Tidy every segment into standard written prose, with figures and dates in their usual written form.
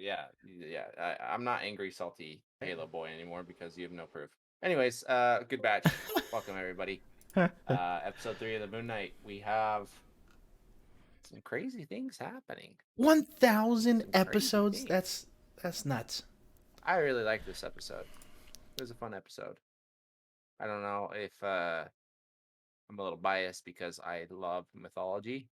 yeah. I'm not angry, salty Halo boy anymore because you have no proof. Anyways, good batch. Welcome everybody. Episode 3 of the Moon Knight. We have some crazy things happening. 1,000 Some crazy episodes. things. That's nuts. I really like this episode. It was a fun episode. I don't know if I'm a little biased because I love mythology,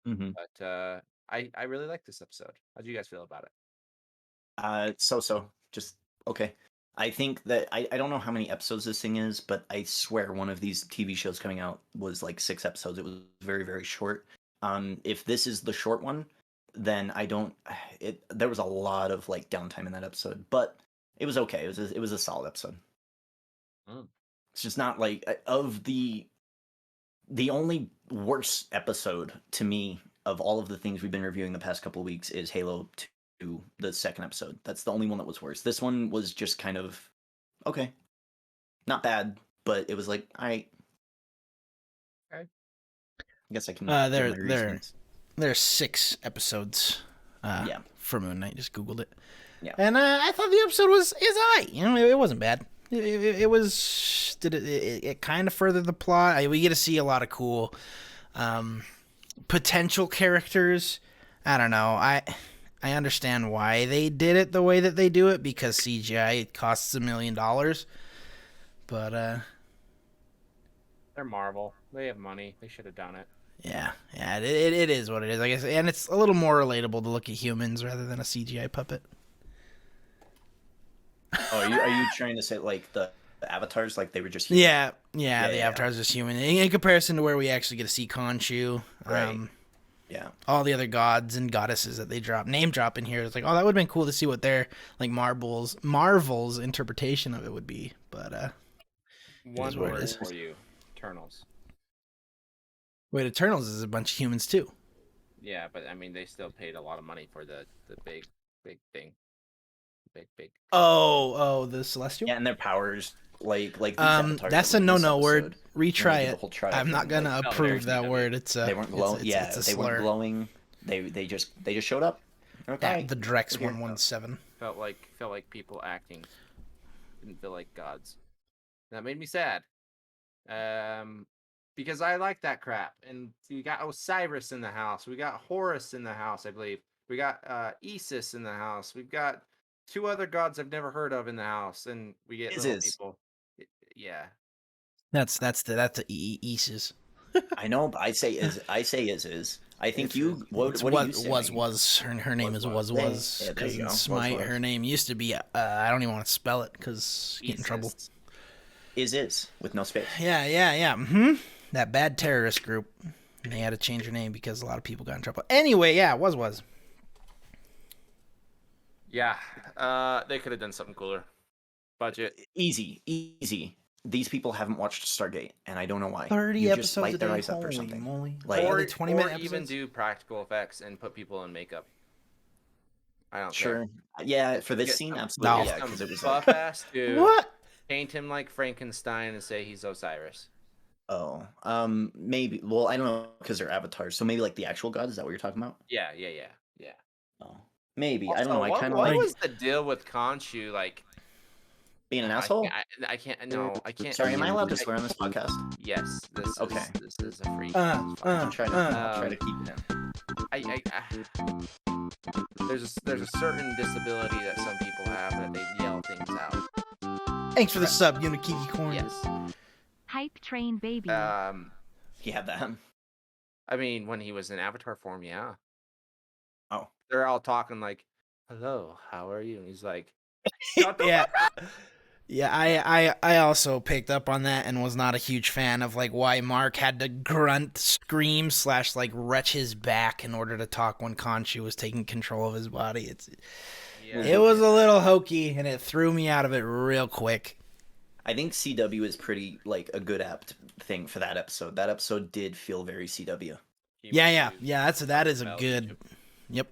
but I really like this episode. How do you guys feel about it? So just okay. I think that I don't know how many episodes this thing is, but I swear one of these TV shows coming out was like 6 episodes. It was very, very short. If this is the short one, then I don't. There was a lot of like downtime in that episode, but it was okay. It was a solid episode. It's just not like of the only worst episode to me of all of the things we've been reviewing the past couple of weeks is Halo 2, the second episode. That's the only one that was worse. This one was just kind of okay. Not bad, but it was like, all right. Okay. I guess I can There are 6 episodes for Moon Knight. Just Googled it. Yeah. And I thought the episode is alright. It wasn't bad. It kind of furthered the plot. We get to see a lot of cool potential characters. I don't know. I understand why they did it the way that they do it, because CGI costs $1 million. But they're Marvel. They have money. They should have done it. Yeah, it is what it is, I guess, and it's a little more relatable to look at humans rather than a CGI puppet. Oh, are you trying to say like the avatars, like they were just human? Yeah, the avatars are just human in comparison to where we actually get to see Khonshu. Right. Yeah. All the other gods and goddesses that they name drop in here. It's like, oh, that would have been cool to see what their like Marvel's interpretation of it would be. But one word for you, Eternals. Wait, Eternals is a bunch of humans too. Yeah, but I mean, they still paid a lot of money for the big thing. Big. Oh, the Celestial. Yeah, and their powers, like that's a no word. Retry it. I'm not gonna approve that word. It's they weren't glowing. They weren't glowing. They just showed up. Okay. The Drex 117 felt like people acting. Didn't feel like gods. That made me sad. Because I like that crap. And we got Osiris in the house. We got Horus in the house, I believe. We got Isis in the house. We've got 2 other gods I've never heard of in the house, and we get little people. Yeah, that's the Isis. I know, but I say is. I think you. What are you saying? Was her name is was because in Smite her name used to be. I don't even want to spell it because get in trouble. Is with no space. Yeah. That bad terrorist group. And they had to change her name because a lot of people got in trouble. Anyway, yeah, was. Yeah, they could have done something cooler. Budget. Easy. These people haven't watched Stargate, and I don't know why. 30 you episodes just light a their day. eyes up or something. Moly. Like, or 20-minute or even do practical effects and put people in makeup. I don't sure. care. Yeah, for this scene, absolutely. No. Yeah, because it was buff like... ass dude. What? Paint him like Frankenstein and say he's Osiris. Oh, maybe. Well, I don't know because they're avatars. So maybe like the actual god. Is that what you're talking about? Yeah. Oh, maybe. Also, I don't know. I kind of what like. What was the deal with Khonshu? Like being an asshole. I can't. No, I can't. Sorry, am I allowed to swear on this podcast? Yes. This is a free. I'll try to keep it in. There's a certain disability that some people have that they yell things out. Thanks for the sub, Unikiki Corn. Yes. Hype train baby. He had that. I mean, when he was in Avatar form, yeah. Oh. They're all talking like, "Hello, how are you?" And he's like, yeah. Yeah, I also picked up on that and was not a huge fan of like why Mark had to grunt, scream / like retch his back in order to talk when Khonshu was taking control of his body. It was a little hokey and it threw me out of it real quick. I think CW is pretty like a good apt thing for that episode. That episode did feel very CW. Yeah. That is a good. Yep.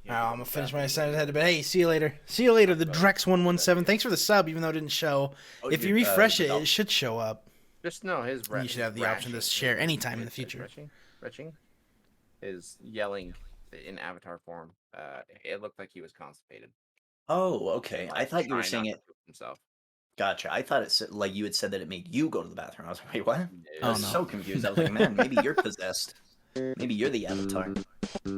I'm gonna finish my assignment ahead, but hey, see you later. The Drex 117. Thanks for the sub, even though it didn't show. If you refresh it, it should show up. Just know his. You should have the option to share anytime in the future. Retching is yelling in Avatar form. It looked like he was constipated. Oh, okay. Like, I thought you were trying saying not to it. poop himself. Gotcha. I thought it said, like you had said that it made you go to the bathroom. I was like, wait, what? I Oh, was no. so confused. I was like, man, maybe you're possessed. Maybe you're the Avatar. No.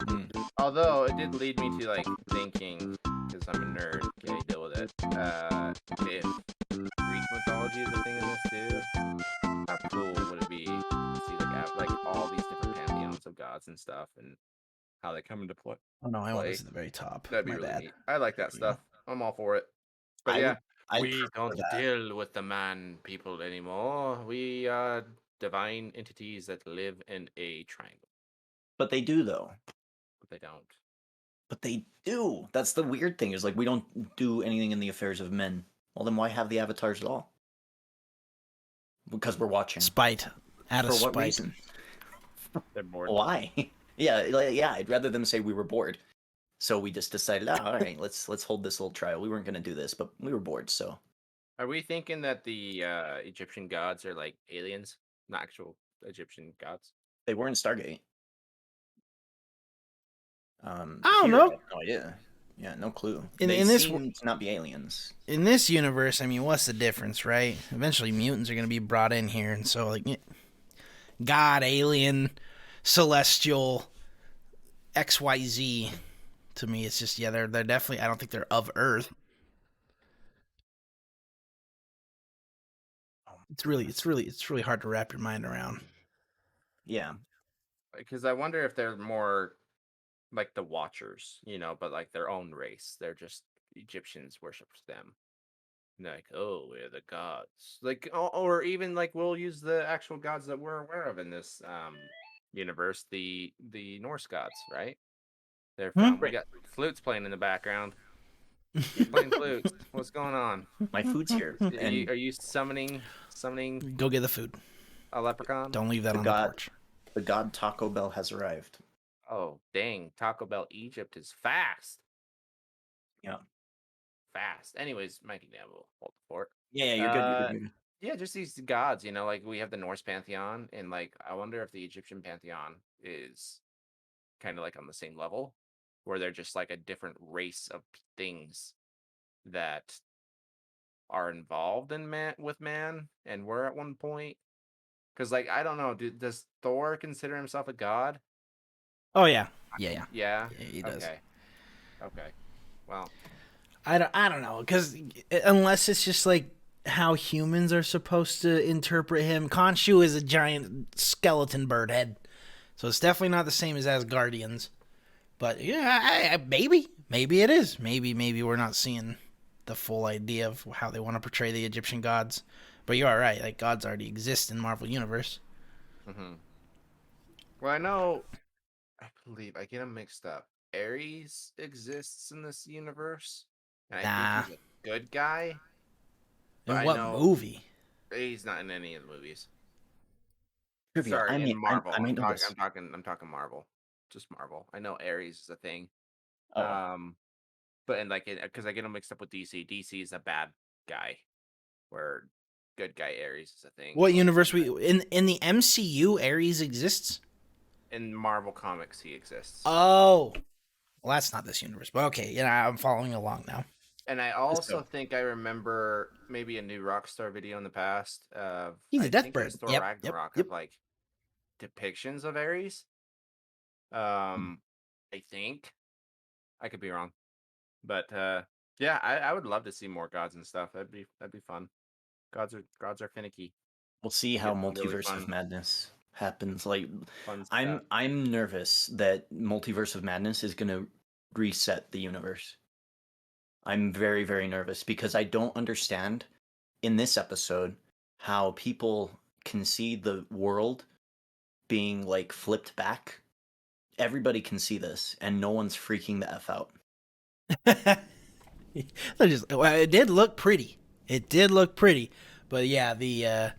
Mm. Although it did lead me to like thinking, because I'm a nerd, okay, deal with it. If Greek mythology is a thing in this too, how cool would it be to see like all these different pantheons of gods and stuff, and how they come into play? Oh no, I want this at the very top. That'd be My really bad. neat. I like that stuff. I'm all for it. But I yeah, would. I'd we prefer don't that. deal with the man people anymore. We are divine entities that live in a triangle. But they do, though. But they don't. But they do. That's the weird thing. Is like we don't do anything in the affairs of men. Well, then why have the avatars at all? Because we're watching. Spite. Out of For spite. what reason? They're bored. Why? yeah. I'd rather them say we were bored. So we just decided, oh, all right, let's hold this little trial. We weren't going to do this, but we were bored, so. Are we thinking that the Egyptian gods are like aliens, not actual Egyptian gods? They were in Stargate. I don't here, know. I have no idea. Yeah, no clue. In They this seem to not be aliens. In this universe, I mean, what's the difference, right? Eventually, mutants are going to be brought in here, and so like, God, alien, celestial, XYZ. To me, it's just they're definitely. I don't think they're of Earth. It's really hard to wrap your mind around. Yeah. Because I wonder if they're more like the Watchers, but like their own race. They're just Egyptians worship them. And they're like, oh, we're the gods. Like, or even like we'll use the actual gods that we're aware of in this universe, the Norse gods, right? They're found. We got flutes playing in the background. You're playing flutes. What's going on? My food's here. And Are you summoning Go get the food. a leprechaun? Don't leave that on the porch. The god Taco Bell has arrived. Oh, dang. Taco Bell Egypt is fast. Yeah. Fast. Anyways, Mikey Dan will hold the fort. Yeah, you're good. You're good. Yeah, just these gods, like we have the Norse pantheon, and like I wonder if the Egyptian pantheon is kind of like on the same level, where they're just like a different race of things that are involved in man, and were at one point. Because like I don't know, does Thor consider himself a god? Oh yeah. Yeah, Yeah, he does. Okay. Well, I don't know, because unless it's just like how humans are supposed to interpret him. Khonshu is a giant skeleton bird head, so it's definitely not the same as Asgardians. But yeah, maybe it is. Maybe we're not seeing the full idea of how they want to portray the Egyptian gods. But you are right; like gods already exist in Marvel Universe. mm-hmm. Well, I know. I believe I get them mixed up. Ares exists in this universe, and I think he's a good guy. In what movie? He's not in any of the movies. Trivia. Sorry, in Marvel. I'm talking Marvel. Just Marvel. I know Ares is a thing. Oh. But because I get them mixed up with DC. DC is a bad guy, where good guy Ares is a thing. What universe in the MCU Ares exists? In Marvel Comics, he exists. Oh, well, that's not this universe. But okay, I'm following along now. And I also think I remember maybe a new Rockstar video in the past. He's a death bird. Thor Ragnarok of like depictions of Ares. I think I could be wrong, but yeah, I would love to see more gods and stuff. That'd be fun. Gods are finicky. We'll see how Multiverse of Madness happens. Like, I'm nervous that Multiverse of Madness is gonna reset the universe. I'm very, very nervous because I don't understand in this episode how people can see the world being like flipped back. Everybody can see this, and no one's freaking the F out. It did look pretty. But yeah, the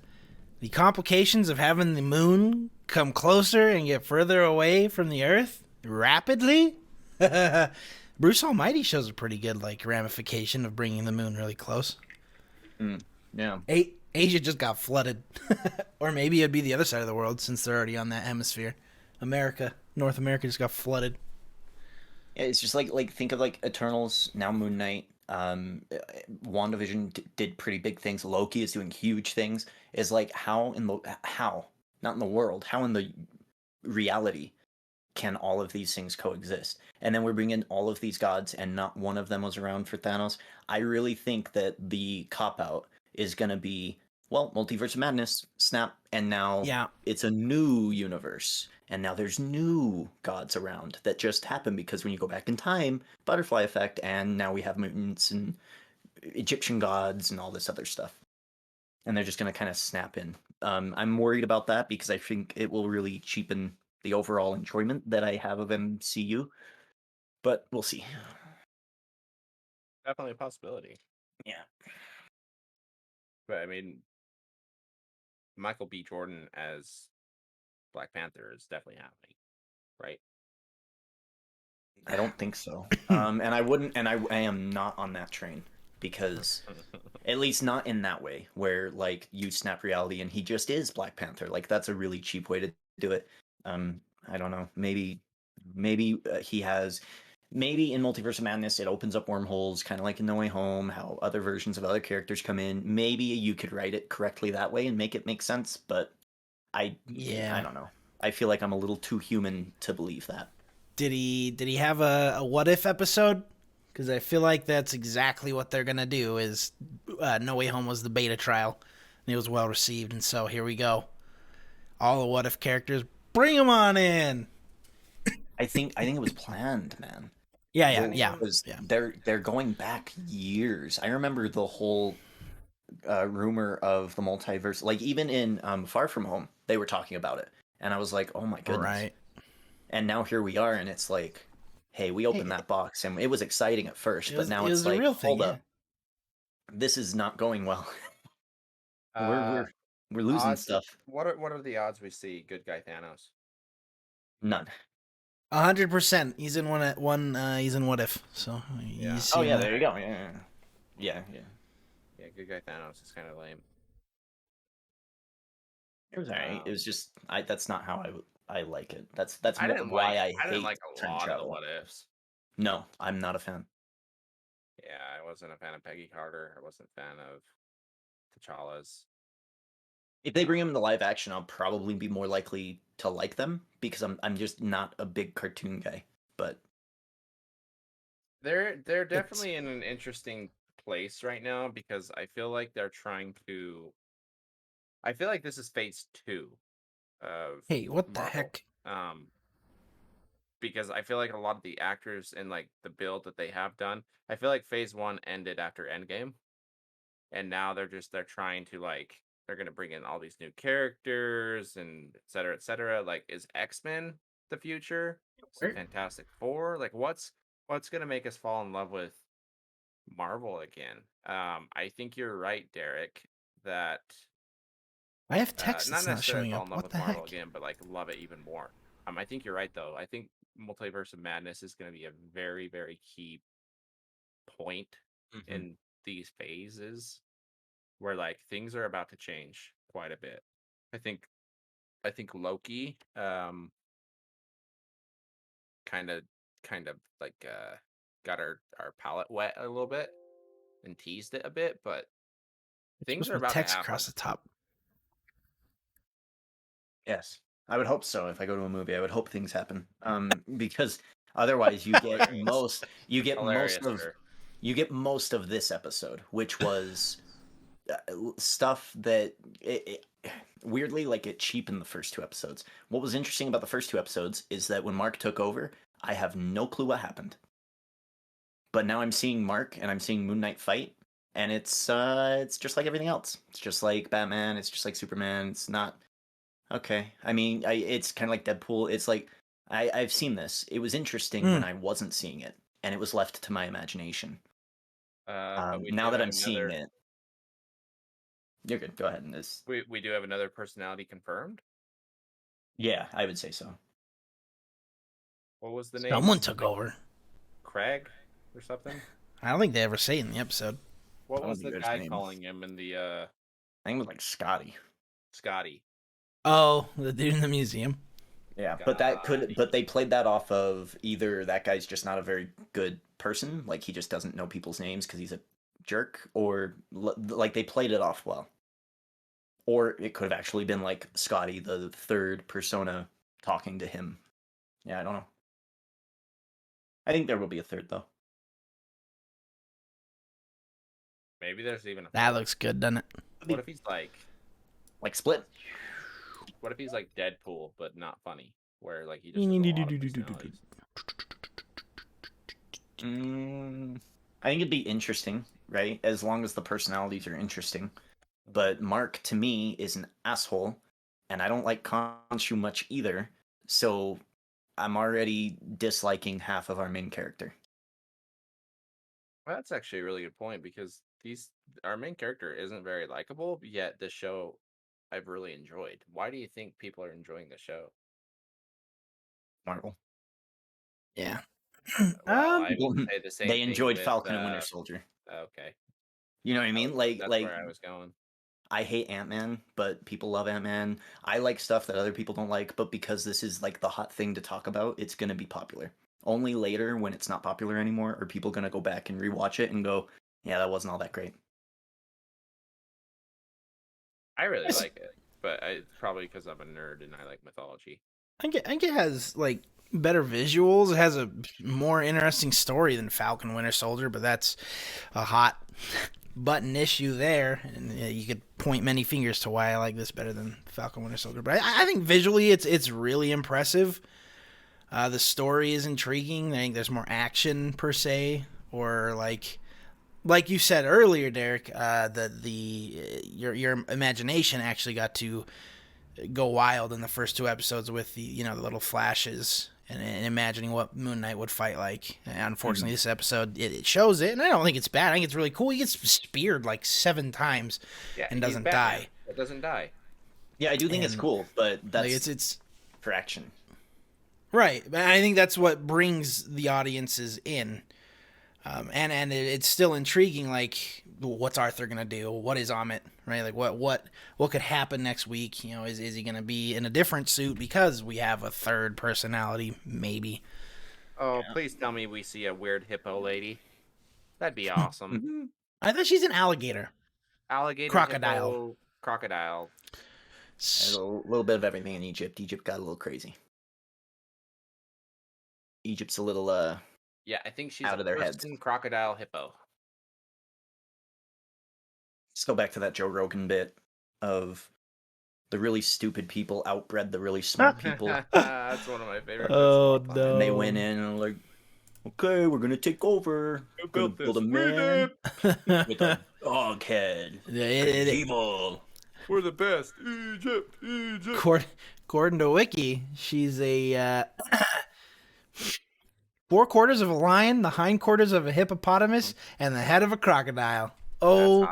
complications of having the moon come closer and get further away from the Earth rapidly. Bruce Almighty shows a pretty good ramification of bringing the moon really close. Yeah. Asia just got flooded, or maybe it'd be the other side of the world since they're already on that hemisphere. America, North America just got flooded. Yeah, it's just like think of like Eternals, now Moon Knight. WandaVision did pretty big things. Loki is doing huge things. Is like how not in the world, how in the reality can all of these things coexist? And then we're bringing all of these gods, and not one of them was around for Thanos. I really think that the cop out is gonna be, well, multiverse of madness, snap, and now Yeah. it's a new universe, and now there's new gods around that just happen because when you go back in time, butterfly effect, and now we have mutants and Egyptian gods and all this other stuff, and they're just gonna kind of snap in. I'm worried about that because I think it will really cheapen the overall enjoyment that I have of MCU, but we'll see. Definitely a possibility. Yeah. But I mean, Michael B. Jordan as Black Panther is definitely happening, right? I don't think so. And I wouldn't, and I am not on that train because, at least not in that way, where like you snap reality and he just is Black Panther. Like that's a really cheap way to do it. I don't know. Maybe he has. Maybe in Multiverse of Madness, it opens up wormholes, kind of like in No Way Home, how other versions of other characters come in. Maybe you could write it correctly that way and make it make sense, but I don't know. I feel like I'm a little too human to believe that. Did he have a what if episode? Because I feel like that's exactly what they're gonna do. Is No Way Home was the beta trial, and it was well received, and so here we go. All the what if characters, bring them on in. I think it was planned, man. Yeah. They're going back years. I remember the whole rumor of the multiverse. Like even in Far From Home, they were talking about it, and I was like, oh my goodness. Right. And now here we are, and it's like, hey, we opened that box, and it was exciting at first, but now it's like, hold up, this is not going well. We're losing stuff. What are the odds we see good guy Thanos? None. 100%. He's in one. He's in What If. So Yeah. Oh yeah, there you go. Yeah. Good guy Thanos is kind of lame. It was alright. It was just that's not how I like it. That's I why didn't I didn't hate like a lot of the what ifs. No, I'm not a fan. Yeah, I wasn't a fan of Peggy Carter. I wasn't a fan of T'Challa's. If they bring him to live action, I'll probably be more likely to like them because I'm just not a big cartoon guy. But they're definitely in an interesting place right now because I feel like they're trying to. I feel like this is phase 2 of what Marvel. the heck? Because I feel like a lot of the actors and like the build that they have done, I feel like phase 1 ended after Endgame, and now they're trying to like they're gonna bring in all these new characters and et cetera, et cetera. Like, is X-Men the future? Is it Fantastic Four? Like, what's gonna make us fall in love with Marvel again? I think you're right, Derek, that I have text not that's not necessarily showing fall up. in love What with the Marvel heck? again, but like love it even more. I think you're right though. I think Multiverse of Madness is going to be a very, very key point in these phases where like things are about to change quite a bit. I think Loki kind of like got our palate wet a little bit and teased it a bit, but things are about to Text happen. across the top. Yes, I would hope so. If I go to a movie, I would hope things happen. Because otherwise, you get most of this episode, which was stuff that weirdly, like, it cheapened the first 2 episodes. What was interesting about the first 2 episodes is that when Mark took over, I have no clue what happened. But now I'm seeing Mark and I'm seeing Moon Knight fight, and it's just like everything else. It's just like Batman. It's just like Superman. It's not okay. I mean, it's kind of like Deadpool. It's like I've seen this. It was interesting when I wasn't seeing it, and it was left to my imagination. But now that I'm seeing it, you're good. Go ahead. We do have another personality confirmed. Yeah, I would say so. What was the name? Someone took over. Craig or something? I don't think they ever say it in the episode. What was the guy calling him in the I think it was like Scotty. Scotty. Oh, the dude in the museum. Yeah, but they played that off of either that guy's just not a very good person, like he just doesn't know people's names because he's a jerk, or like they played it off well. Or it could have actually been like Scotty, the third persona, talking to him. Yeah, I don't know. I think there will be a third, though. Maybe there's even a That fourth. looks good, doesn't it? What if he's like Split? What if he's like Deadpool but not funny, where like he just has a lot of personalities? I think it'd be interesting, right? As long as the personalities are interesting. But Mark, to me, is an asshole, and I don't like Khonshu much either. So I'm already disliking half of our main character. Well, that's actually a really good point because our main character isn't very likable, yet this show I've really enjoyed. Why do you think people are enjoying the show? Marvel. Yeah. Well, I would say the same They thing enjoyed with, Falcon and Winter Soldier. Okay. You know what I mean? That's where I was going. I hate Ant-Man, but people love Ant-Man. I like stuff that other people don't like, but because this is like the hot thing to talk about, it's going to be popular. Only later, when it's not popular anymore, are people going to go back and rewatch it and go, yeah, that wasn't all that great. I really like it, but it's probably because I'm a nerd and I like mythology. I think it has like better visuals. It has a more interesting story than Falcon Winter Soldier, but that's a hot button issue there, and you could point many fingers to why I like this better than Falcon Winter Soldier. But I think visually it's really impressive. The story is intriguing. I think there's more action per se, or like you said earlier, Derek. Your imagination actually got to go wild in the first two episodes with the little flashes and imagining what Moon Knight would fight like. And unfortunately, this episode it shows it, and I don't think it's bad. I think it's really cool. He gets speared like 7 times and doesn't die. It doesn't die. Yeah, I do think it's cool, but that's like it's for action. Right, but I think that's what brings the audiences in. And it's still intriguing. Like, what's Arthur gonna do? What is Amit? Right? Like, what could happen next week? Is he gonna be in a different suit because we have a third personality? Maybe. Oh, please tell me we see a weird hippo lady. That'd be awesome. I thought she's an alligator. Alligator, crocodile, hippo, crocodile. There's a little bit of everything in Egypt. Egypt got a little crazy. Egypt's a little yeah, I think she's out of their heads. Crocodile, hippo. Let's go back to that Joe Rogan bit of the really stupid people outbred the really smart people. That's one of my favorite. Oh no! And they went in and like, okay, we're gonna take over. Who built build a this? man with a dog head. Evil. We're the best. Egypt. According to Wiki, she's a 4/4 of a lion, the hindquarters of a hippopotamus, and the head of a crocodile. Oh,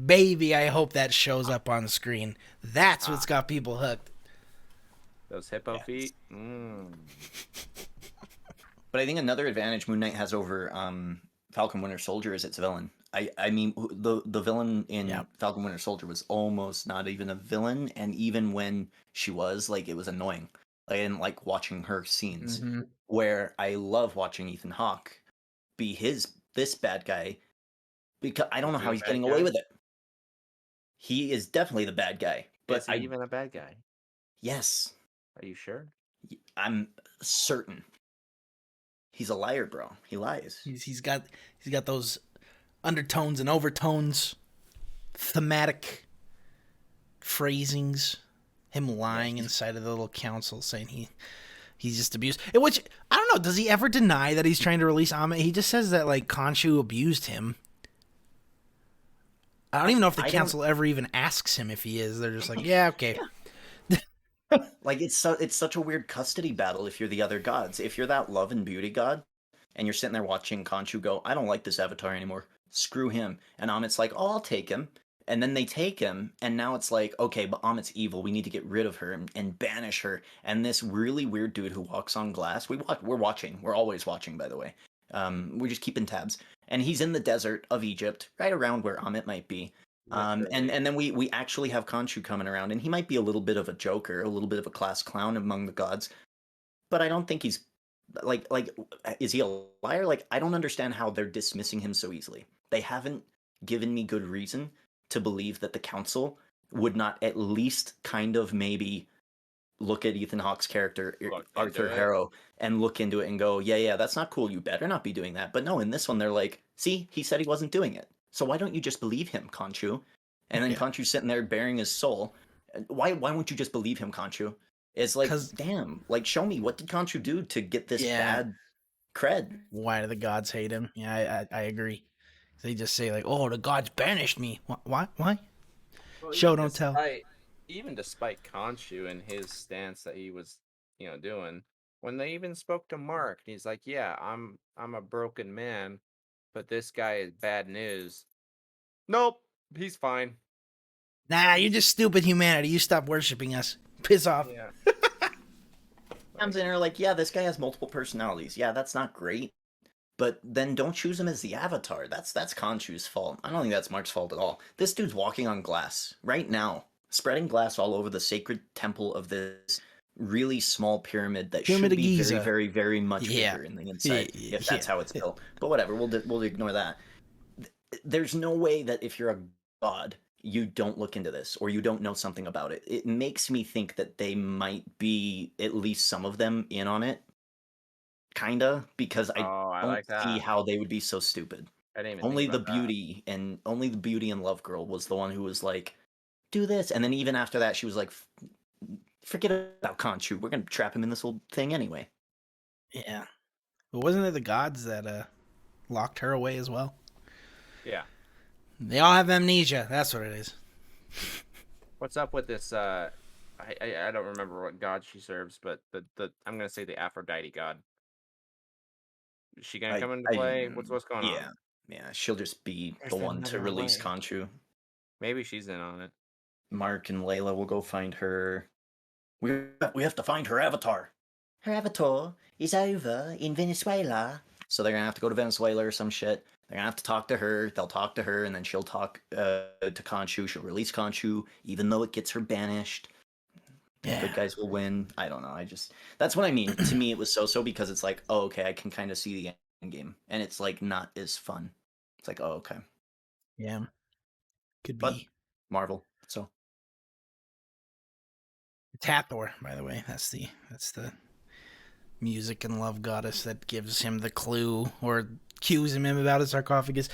baby, I hope that shows up on the screen. That's what's got people hooked. Those hippo feet. But I think another advantage Moon Knight has over Falcon Winter Soldier is its villain. I mean, the villain in Falcon Winter Soldier was almost not even a villain, and even when she was, like, it was annoying. I didn't like watching her scenes. Where I love watching Ethan Hawke be this bad guy, because I don't know how he's getting away with it. He is definitely the bad guy. But is he even a bad guy? Yes. Are you sure? I'm certain. He's a liar, bro. He lies. He's got those undertones and overtones, thematic phrasings. Him lying inside of the little council, saying he's just abused. Which I don't know. Does he ever deny that he's trying to release Amit? He just says that like Khonshu abused him. I don't even know if the council ever even asks him if he is. They're just like, yeah, okay. Like it's such a weird custody battle if you're the other gods. If you're that love and beauty god, and you're sitting there watching Khonshu go, I don't like this avatar anymore. Screw him. And Amit's like, oh, I'll take him. And then they take him, and now it's like, okay, but Amit's evil. We need to get rid of her and banish her. And this really weird dude who walks on glass, we're watching. We're always watching, by the way. We're just keeping tabs. And he's in the desert of Egypt, right around where Amit might be. And then we actually have Khonshu coming around, and he might be a little bit of a joker, a little bit of a class clown among the gods, but I don't think he's like is he a liar? Like, I don't understand how they're dismissing him so easily. They haven't given me good reason to believe that the council would not at least kind of maybe look at Ethan Hawke's character, Arthur Harrow, and look into it and go, yeah, that's not cool. You better not be doing that. But no, in this one, they're like, see, he said he wasn't doing it. So why don't you just believe him, Khonshu? And then Khonshu's sitting there bearing his soul. Why won't you just believe him, Khonshu? It's like, damn, like, show me, what did Khonshu do to get this bad cred? Why do the gods hate him? Yeah, I agree. They just say like, "Oh, the gods banished me." Why? Why? Well, Show don't tell. Even despite Khonshu and his stance that he was, doing, when they even spoke to Mark, he's like, "Yeah, I'm a broken man, but this guy is bad news." Nope, he's fine. Nah, you're just stupid humanity. You stop worshiping us. Piss off. Yeah. Comes in and are like, yeah, this guy has multiple personalities. Yeah, that's not great. But then don't choose him as the avatar. That's Khonshu's fault. I don't think that's Mark's fault at all. This dude's walking on glass right now, spreading glass all over the sacred temple of this really small pyramid that should be very, very, very much bigger in the inside, if that's how it's built. But whatever, we'll ignore that. There's no way that if you're a god, you don't look into this or you don't know something about it. It makes me think that they might be, at least some of them, in on it. Kinda, because I don't see how they would be so stupid. I didn't even only think about the beauty and Love Girl was the one who was like, do this, and then even after that she was like, forget about Khonshu, we're gonna trap him in this whole thing anyway. Yeah, but wasn't it the gods that locked her away as well? Yeah, they all have amnesia. That's what it is. What's up with this? I don't remember what god she serves, but the I'm gonna say the Aphrodite god. Is she gonna come into play? What's going on? Yeah, she'll just be the one to release Khonshu. Maybe she's in on it. Mark and Layla will go find her. We have to find her avatar. Her avatar is over in Venezuela. So they're gonna have to go to Venezuela or some shit. They're gonna have to talk to her. They'll talk to her, and then she'll talk to Khonshu. She'll release Khonshu, even though it gets her banished. Yeah. Good guys will win. I don't know. That's what I mean. To me, it was so because it's like, oh, okay, I can kind of see the end game, and it's like not as fun. It's like, oh, okay. Yeah. Could be. But Marvel. So it's Hathor, by the way. That's the music and love goddess that gives him the clue or cues him about his sarcophagus.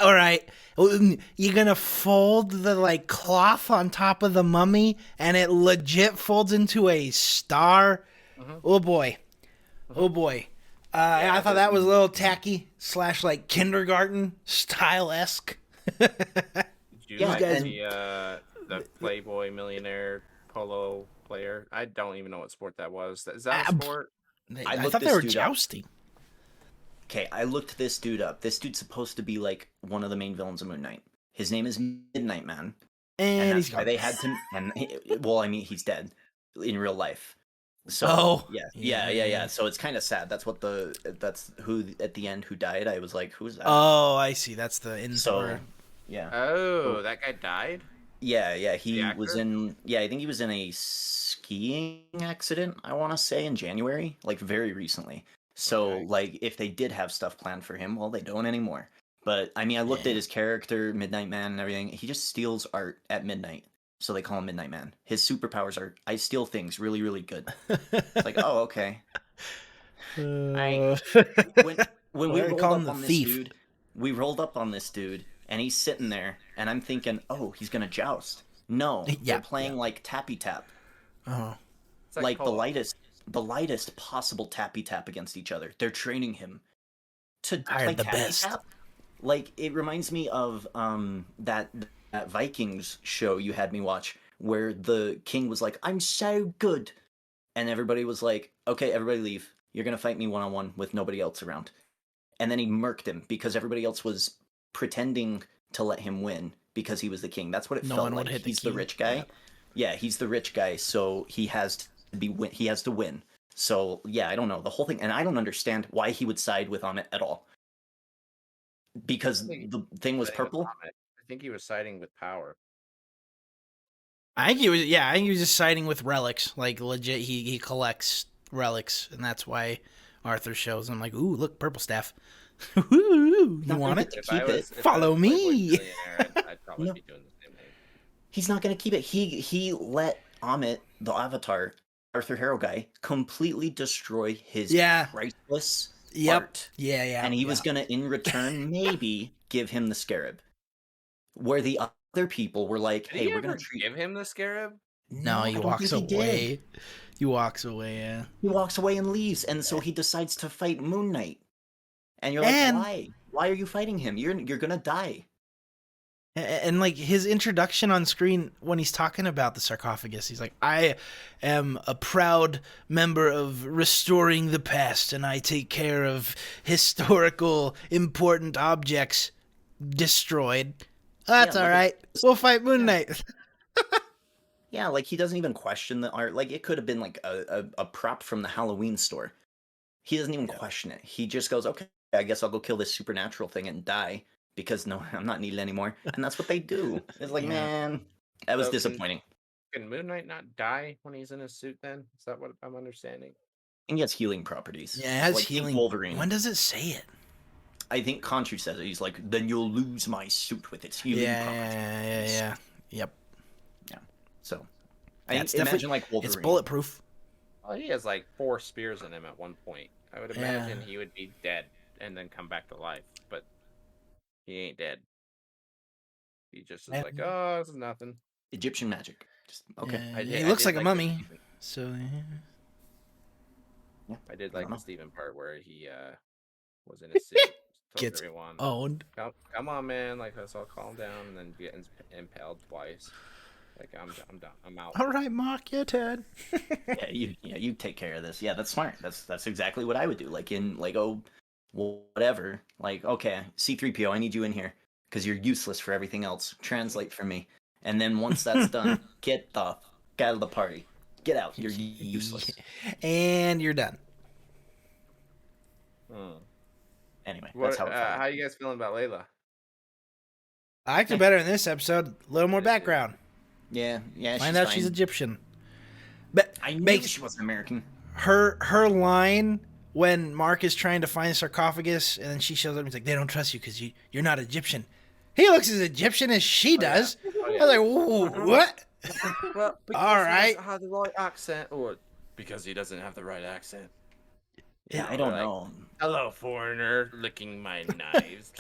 All right, you're gonna fold the cloth on top of the mummy, and it legit folds into a star. Mm-hmm. Oh boy, oh boy. I thought that was a little tacky / kindergarten style-esque. Did you guys the Playboy millionaire polo player? I don't even know what sport that was. Is that a sport? I thought they were jousting. Okay, I looked this dude up. This dude's supposed to be like one of the main villains of Moon Knight. His name is Midnight Man, and that's why they had to. And he's dead in real life. So yeah. So it's kind of sad. That's who at the end who died. I was like, who's that? Oh, I see. That's the end. So yeah. Oh, that guy died. Yeah. He was in. Yeah, I think he was in a skiing accident. I want to say in January, very recently. So, if they did have stuff planned for him, well, they don't anymore. But, I looked at his character, Midnight Man, and everything. He just steals art at midnight. So they call him Midnight Man. His superpowers are, I steal things really, really good. It's like, oh, okay. When we rolled up on this dude, and he's sitting there, and I'm thinking, oh, he's going to joust. No, they're playing Tappy Tap. Oh. The lightest possible tappy tap against each other. They're training him to play the tappy best. Tap. It reminds me of that Vikings show you had me watch, where the king was like, "I'm so good," and everybody was like, "Okay, everybody leave. You're gonna fight me one-on-one with nobody else around." And then he murked him because everybody else was pretending to let him win because he was the king. That's what it felt like. He's the rich guy. Yeah, he's the rich guy, so he has to win. So yeah, I don't know the whole thing, and I don't understand why he would side with Amit at all. Because the thing was purple. think he was siding with power. I think he was. Yeah, I think he was just siding with relics. Like legit, he collects relics, and that's why Arthur shows him like, "Ooh, look, purple staff. Ooh, you want it? If I was Follow Playboy me." billionaire, I'd probably be doing the same thing. He's not going to keep it. He let Amit, the Avatar, Arthur Harrow guy, completely destroy his priceless art. Yeah. And he was going to, in return, maybe give him the scarab. Where the other people were like, "Hey, we're going to give him the scarab." No, he walks away. He walks away. Yeah, he walks away and leaves, and so he decides to fight Moon Knight. And you're like, why? Why are you fighting him? You're gonna die. And like his introduction on screen when he's talking about the sarcophagus, he's like, "I am a proud member of restoring the past, and I take care of historical important objects destroyed." That's all right. We'll fight Moon Knight. Yeah, like he doesn't even question the art. Like it could have been like a prop from the Halloween store. He doesn't even question it. He just goes, "Okay, I guess I'll go kill this supernatural thing and die because no, I'm not needed anymore." And that's what they do. It's like, man, that was disappointing. Can Moon Knight not die when he's in his suit then? Is that what I'm understanding? And he has healing properties. Yeah, it has like healing. Wolverine. When does it say it? I think Khonshu says it. He's like, "Then you'll lose my suit with its healing properties." Yeah. Yep. Yeah. So, I imagine like Wolverine. It's bulletproof. Well, he has like 4 spears in him at one point. I would imagine he would be dead and then come back to life, but he ain't dead. He just is like, "Oh, this is nothing." Egyptian magic. Just okay. He looks like a mummy. So yeah. I did like the Steven part where he was in his suit. Gets everyone, owned. Come on, man! Like, let's all calm down, and then get impaled twice. Like, I'm done. I'm out. All right, Mark, your turn. you take care of this. Yeah, that's smart. That's exactly what I would do. Like in Lego, whatever. Like, okay, C-3PO, I need you in here because you're useless for everything else. Translate for me, and then once that's done, get the fuck out of the party. Get out. You're useless. And you're done. Anyway, that's how. How you guys feeling about Layla? I liked her better in this episode. A little more background. Yeah. Find out she's Egyptian. But I knew she wasn't American. Her line when Mark is trying to find the sarcophagus, and then she shows up and he's like, "They don't trust you because you're not Egyptian." He looks as Egyptian as she does. I was like, "Whoa, what?" Well, all right. He doesn't have the right accent, or because he doesn't have the right accent. Yeah, I don't know. Hello, foreigner, licking my knives.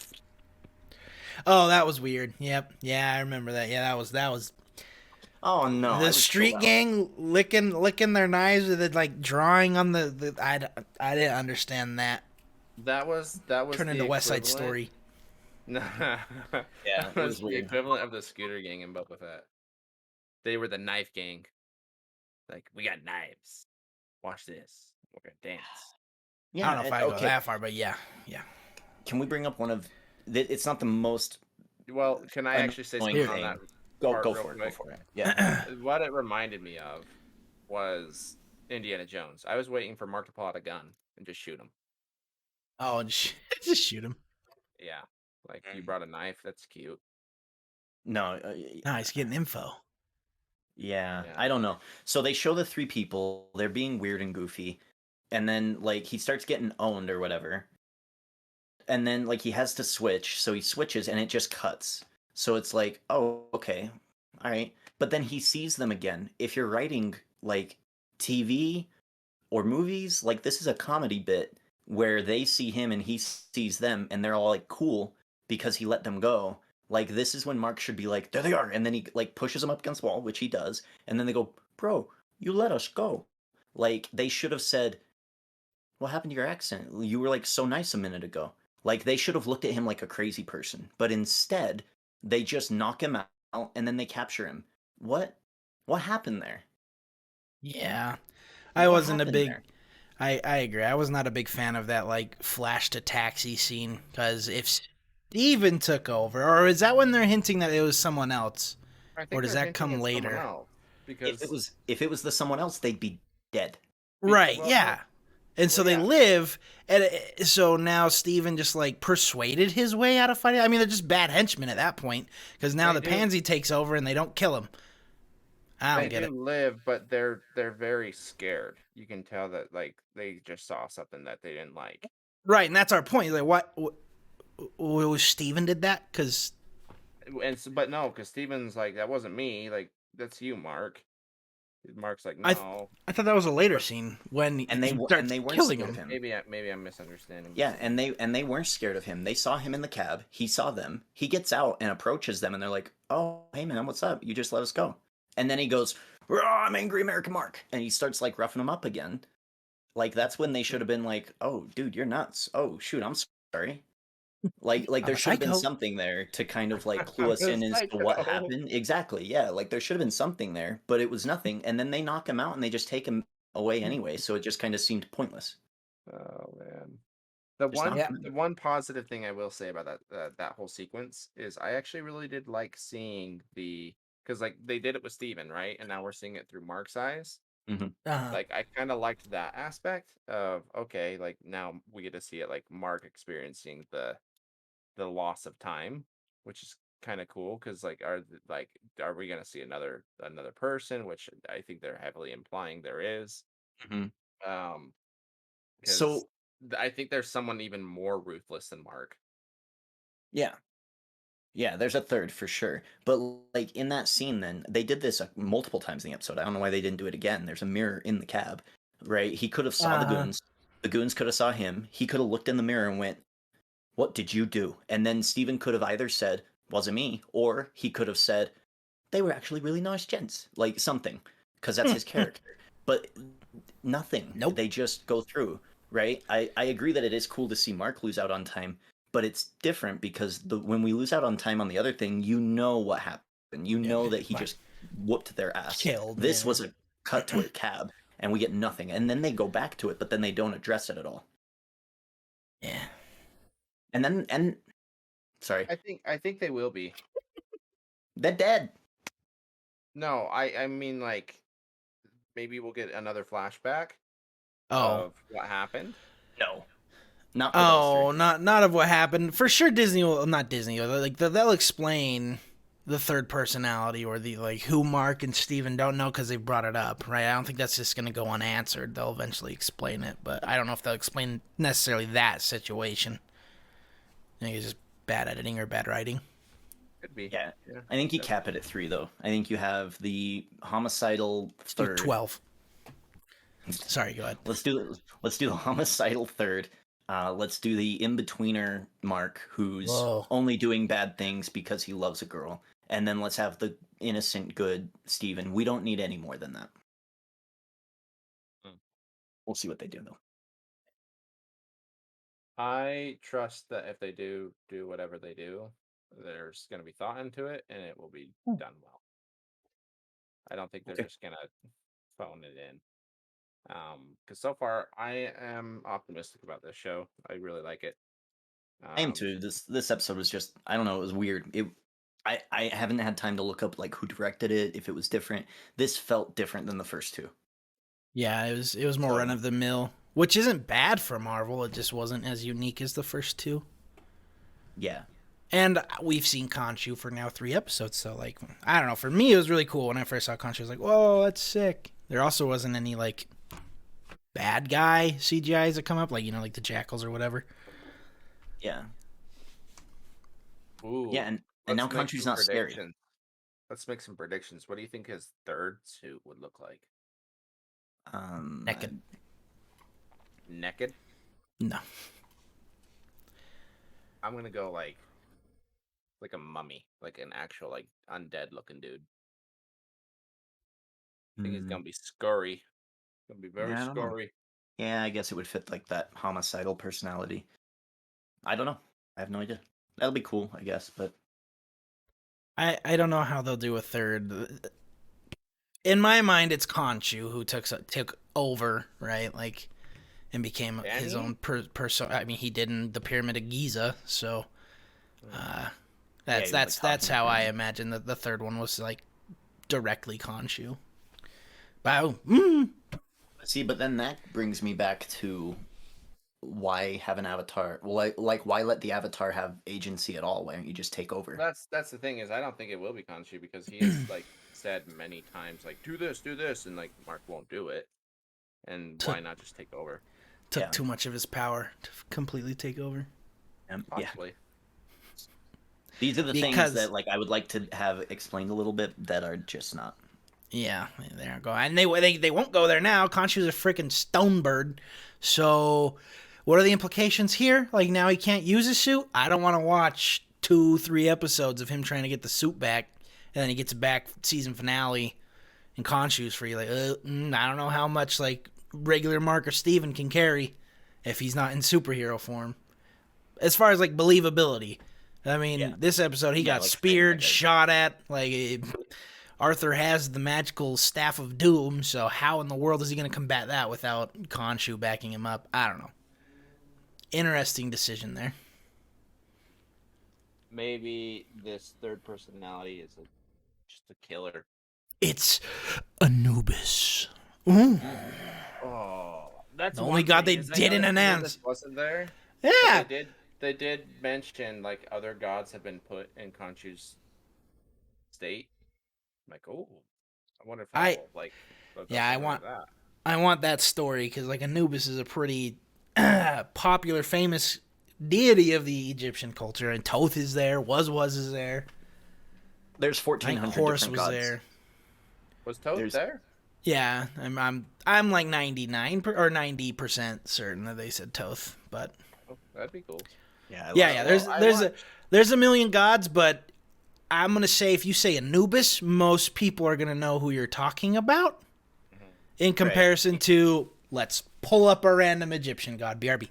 Oh, that was weird. Yep. Yeah, I remember that. Yeah, that was. Oh no! The street gang licking their knives with it, like drawing on the. I didn't understand that. That was turn into West Side Story. Yeah, it was the equivalent of the scooter gang in Boba Fett. They were the knife gang. Like, we got knives. Watch this. We're gonna dance. Yeah, I don't know if I go that far, but yeah. Can we bring up one of? It's not the most. Well, can I actually say something on that? Go for it. Yeah. What it reminded me of was Indiana Jones. I was waiting for Mark to pull out a gun and just shoot him. Oh, just shoot him. Yeah, like you brought a knife. That's cute. No, he's getting info. Yeah, I don't know. So they show the 3 people. They're being weird and goofy, and then like he starts getting owned or whatever. And then like he has to switch, so he switches and it just cuts. So it's like, oh, okay, all right. But then he sees them again. If you're writing like TV or movies, like this is a comedy bit where they see him and he sees them and they're all like cool because he let them go. Like this is when Mark should be like, there they are. And then he like pushes them up against the wall, which he does. And then they go, bro, you let us go. Like they should have said, what happened to your accent? You were like so nice a minute ago. Like they should have looked at him like a crazy person. But instead, they just knock him out and then they capture him. What happened there? Yeah. I wasn't a big... I agree. I was not a big fan of that, like, flash to taxi scene. Because if Steven took over, or is that when they're hinting that it was someone else? Or does that come later? Because if it was the someone else, they'd be dead. Right, yeah. And so they live, and so now Steven just like persuaded his way out of fighting. I mean, they're just bad henchmen at that point because now the pansy takes over and they don't kill him. I don't get it. They do live, but they're very scared. You can tell that like they just saw something that they didn't like. Right, and that's our point. Like, what Steven did that? Because but no, because Steven's like, that wasn't me. Like, that's you, Mark. Mark's like, no. I thought that was a later scene when they weren't killing scared him. of him. Maybe I'm misunderstanding. Yeah, and they weren't scared of him. They saw him in the cab. He saw them. He gets out and approaches them, and they're like, "Oh, hey man, what's up? You just let us go." And then he goes, "Oh, I'm angry American Mark," and he starts like roughing them up again. Like that's when they should have been like, "Oh, dude, you're nuts. Oh, shoot, I'm sorry." Like there should have been something there to kind of like clue us in as to what happened. Exactly, yeah. Like there should have been something there, but it was nothing. And then they knock him out and they just take him away anyway. So it just kind of seemed pointless. Oh man, the one positive thing I will say about that whole sequence is I actually really did like seeing because like they did it with Steven, right? And now we're seeing it through Mark's eyes. Like I kind of liked that aspect of okay, like now we get to see it like Mark experiencing the loss of time, which is kind of cool because like are we gonna see another person, which I think they're heavily implying there is. So I think there's someone even more ruthless than Mark. Yeah, there's a third for sure. But like in that scene, then they did this multiple times in the episode. I don't know why they didn't do it again. There's a mirror in the cab, right? He could have saw the goons. The goons could have saw him. He could have looked in the mirror and went, "What did you do?" And then Steven could have either said, "Wasn't me," or he could have said, "They were actually really nice gents," like something, because that's his character. But nothing. Nope. They just go through, right? I agree that it is cool to see Mark lose out on time, but it's different because when we lose out on time on the other thing, you know what happened. You know that he just whooped their ass. This was a cut to a cab, and we get nothing. And then they go back to it, but then they don't address it at all. Yeah. And sorry. I think they will be. They're dead. No, I mean like maybe we'll get another flashback of what happened. No. Not of what happened. For sure Disney will not Disney, like they'll explain the third personality or the like who Mark and Steven don't know because they brought it up, right? I don't think that's just going to go unanswered. They'll eventually explain it, but I don't know if they'll explain necessarily that situation. I think it's just bad editing or bad writing. Could be. Yeah. I think you cap it at 3 though. I think you have the homicidal third. 12. Sorry, go ahead. Let's do the homicidal third. Let's do the in-betweener Mark, who's only doing bad things because he loves a girl. And then let's have the innocent, good Steven. We don't need any more than that. We'll see what they do, though. I trust that if they do whatever they do, there's going to be thought into it, and it will be done well. I don't think they're just going to phone it in. Because so far I am optimistic about this show. I really like it. I am too. This episode was just, I don't know, it was weird. I haven't had time to look up like who directed it, if it was different. This felt different than the first 2. Yeah, it was more run of the mill, which isn't bad for Marvel. It just wasn't as unique as the first 2. Yeah. And we've seen Khonshu for now 3 episodes, so like I don't know. For me, it was really cool when I first saw Khonshu. I was like, "Whoa, that's sick." There also wasn't any like bad guy CGIs that come up, like like the jackals or whatever. Yeah. Ooh. Yeah, and now Khonshu's not scary. Let's make some predictions. What do you think his third suit would look like? Naked. Naked? No. I'm gonna go like a mummy, like an actual like undead looking dude. I think he's gonna be scurry. Gonna be very scurry. Yeah, I guess it would fit like that homicidal personality. I don't know. I have no idea. That'll be cool, I guess, but I don't know how they'll do a third. In my mind, it's Khonshu who took over, right? Like, and became his own person. I mean, he did in the Pyramid of Giza, so that's how I imagine that the third one was like directly Khonshu. Wow. See, but then that brings me back to why have an avatar? Well, like why let the avatar have agency at all? Why don't you just take over? That's the thing is I don't think it will be Khonshu because he has like said many times like do this, and like Mark won't do it. And why not just take over? Took too much of his power to completely take over. Possibly. These are the things that like I would like to have explained a little bit that are just not. Yeah, there you go. And they won't go there now. Khonshu's a freaking stone bird. So what are the implications here? Like now he can't use his suit? I don't want to watch 2-3 episodes of him trying to get the suit back, and then he gets it back season finale, and Khonshu's free. Like, I don't know how much like regular Mark or Steven can carry if he's not in superhero form. As far as like believability, I mean, this episode he got like speared, shot at. Like Arthur has the magical staff of doom, so how in the world is he going to combat that without Khonshu backing him up? I don't know. Interesting decision there. Maybe this third personality is just a killer. It's Anubis. Ooh. Oh, that's the only god they didn't announce. Wasn't there? Yeah. They did mention like other gods have been put in Khonshu's state. I'm like, oh, I wonder if I want that story because like Anubis is a pretty popular, famous deity of the Egyptian culture, and Thoth is there. Was is there. There's 1,400 Horus different was gods. there. Was Thoth there? Yeah, I'm like 99 or 90% certain that they said Thoth, but that'd be cool. Yeah. There's a million gods, but I'm gonna say if you say Anubis, most people are gonna know who you're talking about. Mm-hmm. In comparison to let's pull up a random Egyptian god, BRB.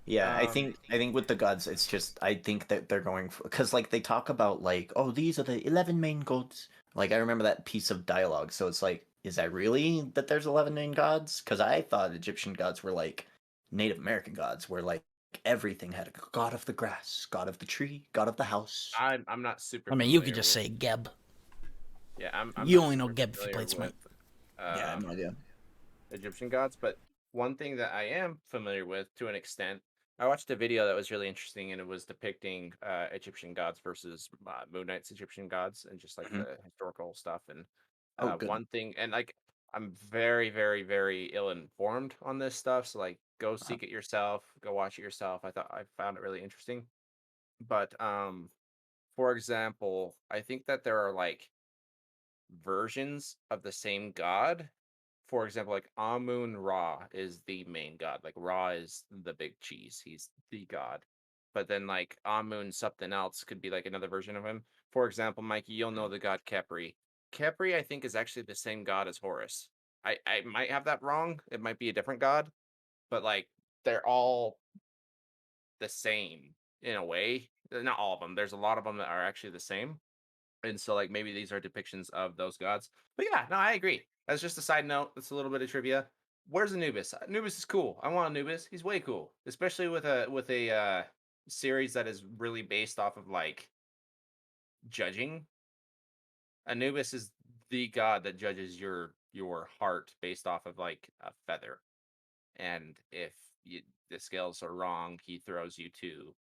Yeah, I think with the gods, it's just I think that they're going because like they talk about like these are the 11 main gods. Like I remember that piece of dialogue, so it's like, is that really that there's 11 main gods? Because I thought Egyptian gods were like Native American gods, where like everything had a god of the grass, god of the tree, god of the house. I'm not super. I mean, you could just say Geb. Yeah, I'm you only know Geb if you played Smite. Yeah, I have no idea. Egyptian gods, but one thing that I am familiar with to an extent, I watched a video that was really interesting, and it was depicting Egyptian gods versus Moon Knight's Egyptian gods, and just like the historical stuff. And one thing, and like I'm very, very, very ill-informed on this stuff, so like go seek it yourself, go watch it yourself. I found it really interesting. But for example, I think that there are like versions of the same god. For example, like Amun Ra is the main god. Like Ra is the big cheese. He's the god. But then like Amun something else could be like another version of him. For example, Mikey, you'll know the god Khepri. Khepri, I think, is actually the same god as Horus. I might have that wrong. It might be a different god. But like they're all the same in a way. Not all of them. There's a lot of them that are actually the same. And so like maybe these are depictions of those gods. But yeah, no, I agree. That's just a side note. That's a little bit of trivia. Where's Anubis? Anubis is cool. I want Anubis. He's way cool, especially with a series that is really based off of like judging. Anubis is the god that judges your heart based off of like a feather, and if the scales are wrong, he throws you to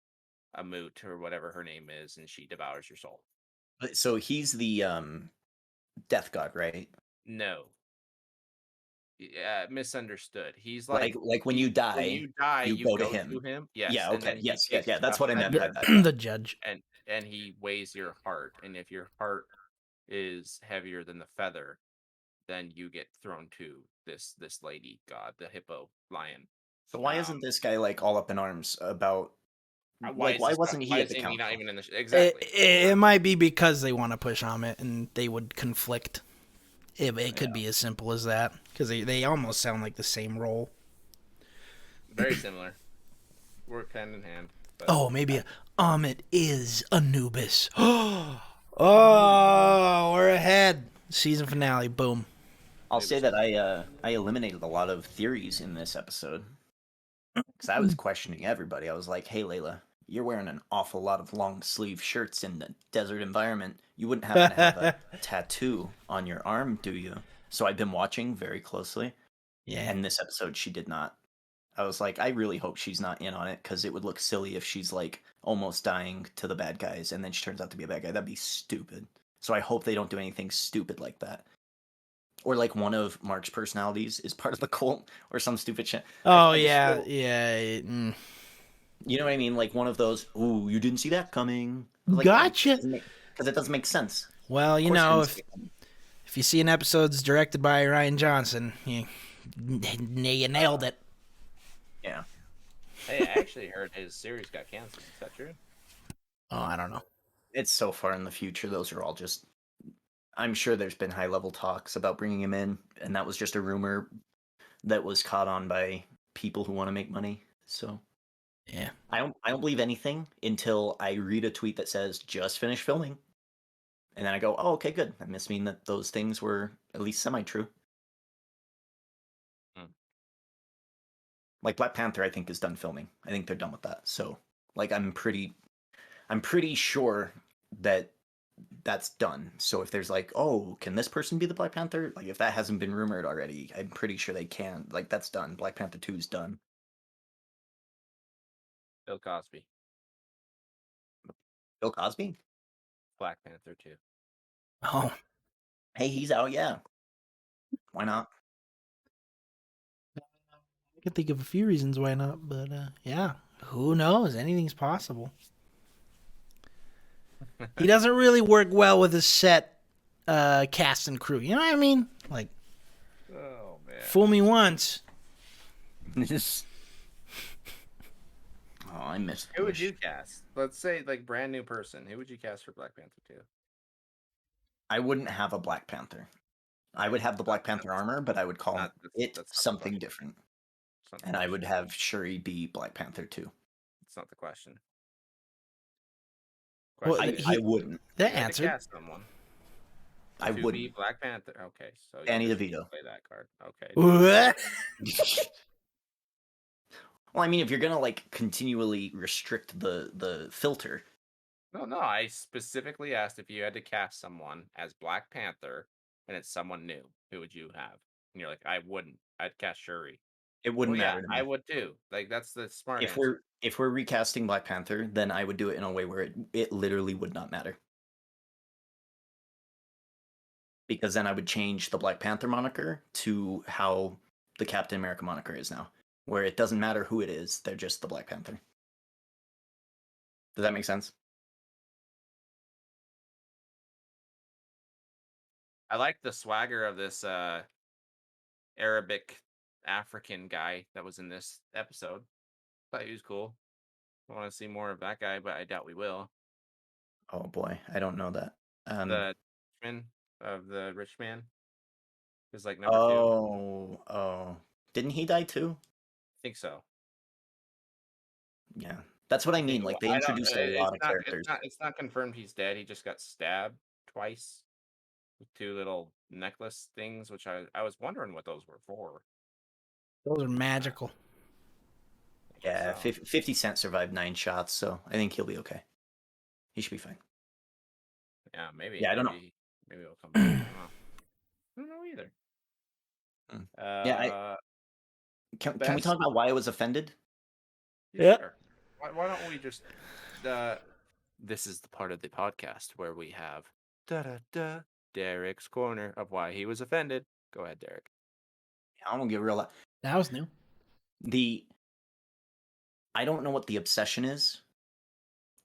a moot or whatever her name is, and she devours your soul. So he's the death god, right? No. Misunderstood. He's like when you die, you go to him. Yes. Yeah. Okay. Yes. Yeah. That's what I meant by that. The judge. And he weighs your heart, and if your heart is heavier than the feather, then you get thrown to this lady god, the hippo lion. So why isn't this guy like all up in arms about? Why wasn't he at the council? Not even in the exactly. It might be because they want to push Amit, and they would conflict. It could be as simple as that, because they almost sound like the same role. Very similar. Work hand in hand. But maybe Amit is Anubis. Oh, we're ahead. Season finale. Boom. I'll say that I eliminated a lot of theories in this episode, because I was questioning everybody. I was like, hey, Layla, you're wearing an awful lot of long sleeve shirts in the desert environment. You wouldn't happen to have a tattoo on your arm, do you? So I've been watching very closely. Yeah. And this episode, she did not. I was like, I really hope she's not in on it because it would look silly if she's like almost dying to the bad guys and then she turns out to be a bad guy. That'd be stupid. So I hope they don't do anything stupid like that. Or like one of Mark's personalities is part of the cult or some stupid shit. Oh, I just yeah. feel- Yeah. You know what I mean? Like one of those, ooh, you didn't see that coming. Like, Gotcha. Because it doesn't make sense. Well, Of you course it know, didn't see it coming. if you see an episode's directed by Ryan Johnson, you nailed it. Yeah. Hey, I actually heard his series got canceled. Is that true? Oh, I don't know. It's so far in the future. Those are all just. I'm sure there's been high level talks about bringing him in, and that was just a rumor that was caught on by people who want to make money. So Yeah. I don't believe anything until I read a tweet that says just finished filming, and then I go, oh, okay, good. That must mean that those things were at least semi true. Like Black Panther, I think is done filming. I think they're done with that. So like I'm pretty sure that that's done. So if there's like, oh, can this person be the Black Panther? Like if that hasn't been rumored already, I'm pretty sure they can. Like that's done. Black Panther 2 is done. Bill Cosby, Bill Cosby? Black Panther 2. Oh, Hey, he's out, yeah. Why not? I can think of a few reasons why not, but yeah, who knows? Anything's possible. He doesn't really work well with his set cast and crew. You know what I mean? Like, Oh man. fool me once. Oh, I missed. Who would you cast? Let's say like brand new person. Who would you cast for Black Panther 2? I wouldn't have a Black Panther. I would have the Black Panther armor, but I would call that's it not the something question. different. It's not the And I would question. have Shuri be Black Panther too. It's not the question. Well, Question is, I wouldn't. That you had to answered. cast someone. I To be wouldn't. Black Panther. Okay, so you Danny just DeVito. play that card. Okay. What? Well, I mean, if you're gonna like continually restrict the filter, No. I specifically asked if you had to cast someone as Black Panther, and it's someone new. Who would you have? And you're like, I wouldn't. I'd cast Shuri. it wouldn't Well, yeah, matter to me. I would too. Like that's the smart If answer. we're recasting Black Panther, then I would do it in a way where it literally would not matter. Because then I would change the Black Panther moniker to how the Captain America moniker is now, where it doesn't matter who it is, they're just the Black Panther. Does that make sense? I like the swagger of this Arabic African guy that was in this episode. Thought he was cool. I want to see more of that guy, but I doubt we will. Oh boy, I don't know that. The man of the rich man is like number 2. Oh. Didn't he die too? I think so. Yeah. That's what I mean. Like they I don't- introduced a lot of not, characters. It's not confirmed he's dead. He just got stabbed twice with 2 little necklace things, which I was wondering what those were for. Those are magical. Yeah, So, 50 Cent survived 9 shots, so I think he'll be okay. He should be fine. yeah, maybe. Yeah, I don't know. Maybe it'll come back. I don't know either. Yeah, Can we best- talk about why I was offended? Yeah. Sure. Why don't we just this is the part of the podcast where we have Derek's corner of why he was offended. Go ahead, Derek. I don't get real. That was new. I don't know what the obsession is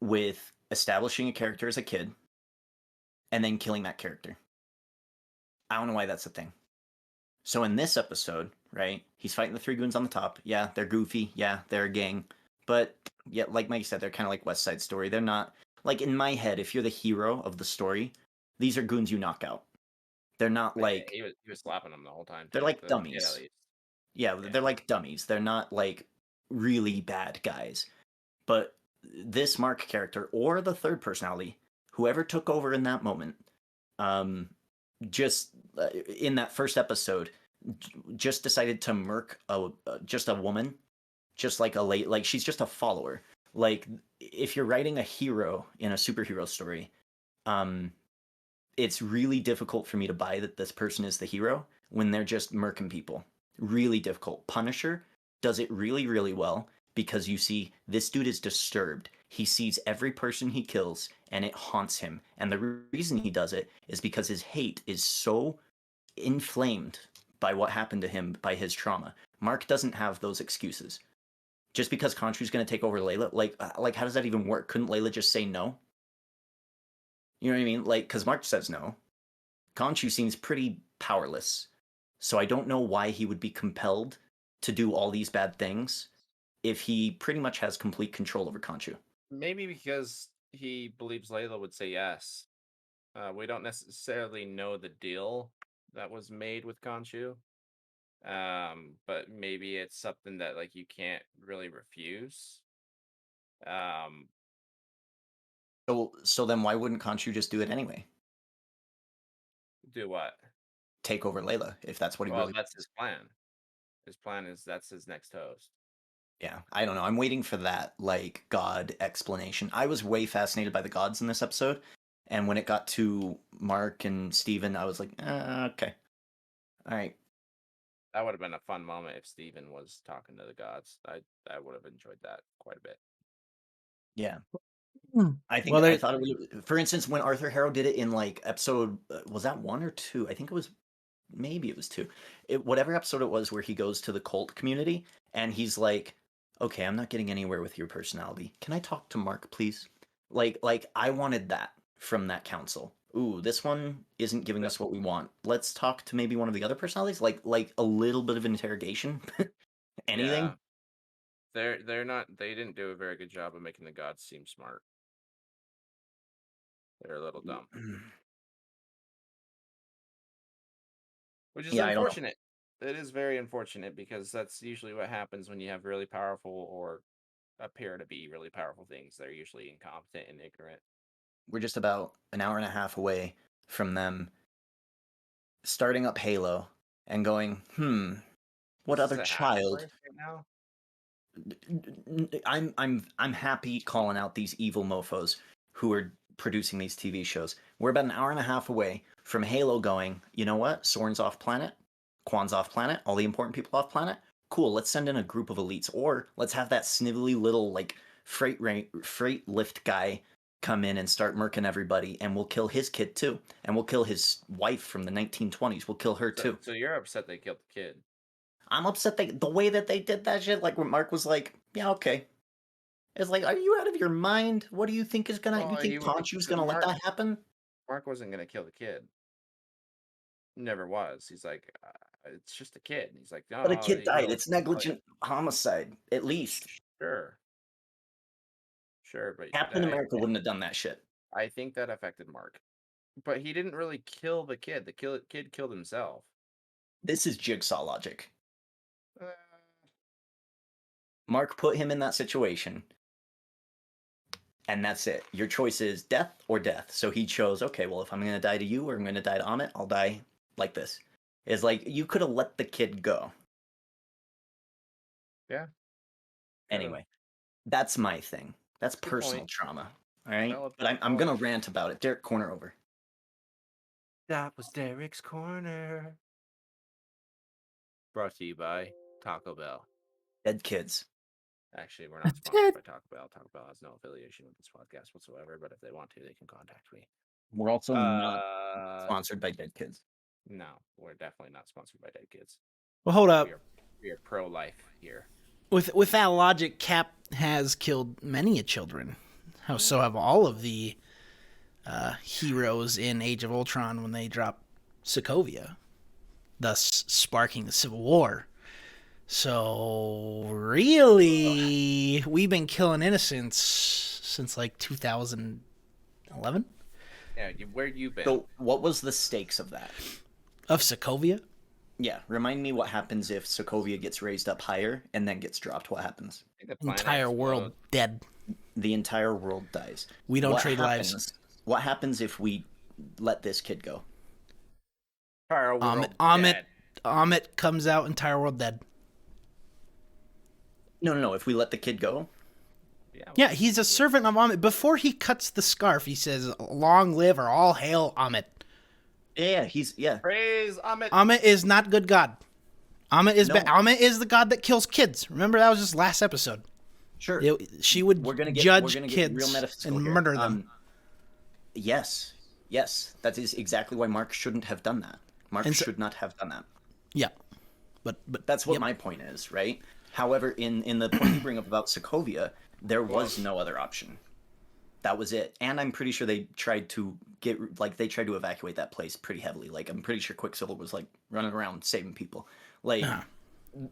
with establishing a character as a kid and then killing that character. I don't know why that's a thing. So in this episode, right, he's fighting the 3 goons on the top. Yeah, they're goofy. Yeah, they're a gang. But yeah, like Mike said, they're kind of like West Side Story. They're not like in my head. If you're the hero of the story, these are goons you knock out. They're not like he was slapping them the whole time. they're too, like the kid dummies. at least. Yeah, they're like dummies. They're not like really bad guys. But this Mark character or the third personality, whoever took over in that moment, just in that first episode, just decided to murk just a woman, just like like she's just a follower. Like if you're writing a hero in a superhero story, it's really difficult for me to buy that this person is the hero when they're just murking people. Really difficult. Punisher does it really, really well because you see this dude is disturbed. He sees every person he kills and it haunts him. And the reason he does it is because his hate is so inflamed by what happened to him, by his trauma. Mark doesn't have those excuses. Just because Khonshu's going to take over Layla, like how does that even work? Couldn't Layla just say no? You know what I mean? Like, because Mark says no. Khonshu seems pretty powerless. So I don't know why he would be compelled to do all these bad things if he pretty much has complete control over Khonshu. Maybe because he believes Layla would say yes. We don't necessarily know the deal that was made with Khonshu. But maybe it's something that like you can't really refuse. So then why wouldn't Khonshu just do it anyway? Do what? Take over Layla, if that's what he Well, really... that's his plan. His plan is that's his next host. Yeah, I don't know. I'm waiting for that, like, God explanation. I was way fascinated by the gods in this episode, and when it got to Mark and Steven, I was like, okay. All right. That would have been a fun moment if Steven was talking to the gods. I would have enjoyed that quite a bit. Yeah. Hmm. I think Well, I thought it would... For instance, when Arthur Harrow did it in, like, episode... was that 1 or 2? I think it was... Maybe it was 2. Whatever episode it was where he goes to the cult community, and he's like, okay, I'm not getting anywhere with your personality. Can I talk to Mark, please? Like I wanted that from that council. Ooh, this one isn't giving us what we want. Let's talk to maybe one of the other personalities, like a little bit of an interrogation. Anything? Yeah. They're not. They didn't do a very good job of making the gods seem smart. They're a little dumb, which is Yeah, I don't know. unfortunate. It is very unfortunate because that's usually what happens when you have really powerful or appear to be really powerful things. They're usually incompetent and ignorant. We're just about an hour and a half away from them starting up Halo and going, what This other is a half child? place right now. I'm happy calling out these evil mofos who are producing these TV shows. We're about an hour and a half away from Halo going, you know what? Soren's off planet, Quan's off planet, all the important people off planet. Cool, let's send in a group of elites, or let's have that snivelly little like freight lift guy come in and start murking everybody, and we'll kill his kid too, and we'll kill his wife from the 1920s. We'll kill her too. So you're upset they killed the kid. I'm upset the way that they did that shit. Like when Mark was like, "Yeah, okay," it's like, are you out of your mind? What do you think is gonna? You think Khonshu's gonna let that happen? Mark wasn't gonna kill the kid. Never was. He's like, it's just a kid. And he's like, no, But a kid died. It's negligent homicide, at least. Sure, but Captain America wouldn't have done that shit. I think that affected Mark, but he didn't really kill the kid. The kid killed himself. This is Jigsaw logic. Mark put him in that situation, and that's it. Your choice is death or death. So he chose, okay, well, if I'm going to die to you or I'm going to die to Amit, I'll die like this. It's like, you could have let the kid go. Yeah. Anyway, that's my thing. That's personal trauma. All right? But I'm going to rant about it. Derek, corner over. That was Derek's Corner. Brought to you by Taco Bell. Dead kids. Actually, we're not sponsored by Taco Bell. Taco Bell has no affiliation with this podcast whatsoever, but if they want to, they can contact me. We're also not sponsored by Dead Kids. No, we're definitely not sponsored by Dead Kids. Well, hold up. We are pro-life here. With that logic, Cap has killed many children. So have all of the heroes in Age of Ultron when they drop Sokovia, thus sparking the Civil War. So really, we've been killing innocents since like 2011. Yeah, where you been? So what was the stakes of that? Of Sokovia? Yeah, remind me what happens if Sokovia gets raised up higher and then gets dropped. What happens? The entire world dead. The entire world dies. We don't trade lives. What happens if we let this kid go? Entire world dead. Amit comes out, entire world dead. No. If we let the kid go? Yeah, he's a servant of Amit. Before he cuts the scarf, he says, long live or all hail Amit. Yeah, he's Praise Amit. Amit is not good god. Amit is No. Amit is the god that kills kids. Remember that was just last episode. Sure. She would We're gonna get judge real kids metaphysical and here. murder them. Yes, that is exactly why Mark shouldn't have done that. Mark should not have done that. Yeah, but that's what my point is, right? However, in the point you bring up about Sokovia, there was no other option. That was it. And I'm pretty sure they tried to evacuate that place pretty heavily. Like, I'm pretty sure Quicksilver was like running around saving people. Like,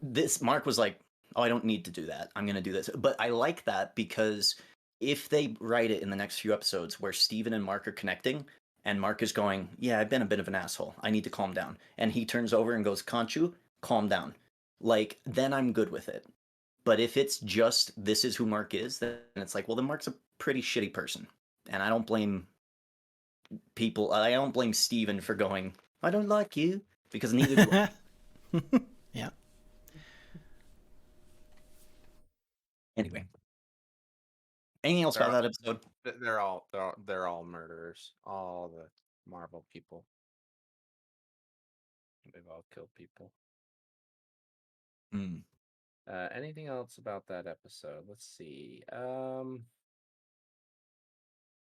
this Mark was like, oh, I don't need to do that. I'm going to do this. But I like that because if they write it in the next few episodes where Steven and Mark are connecting and Mark is going, yeah, I've been a bit of an asshole. I need to calm down. And he turns over and goes, Conchu, calm down. Like, then I'm good with it. But if it's just this is who Mark is, then it's like, well, then Mark's a pretty shitty person. And I don't blame people. I don't blame Steven for going, I don't like you, because neither do I. Yeah. Anyway. Anything else about that episode? They're all murderers. All the Marvel people. They've all killed people. Anything else about that episode? Let's see.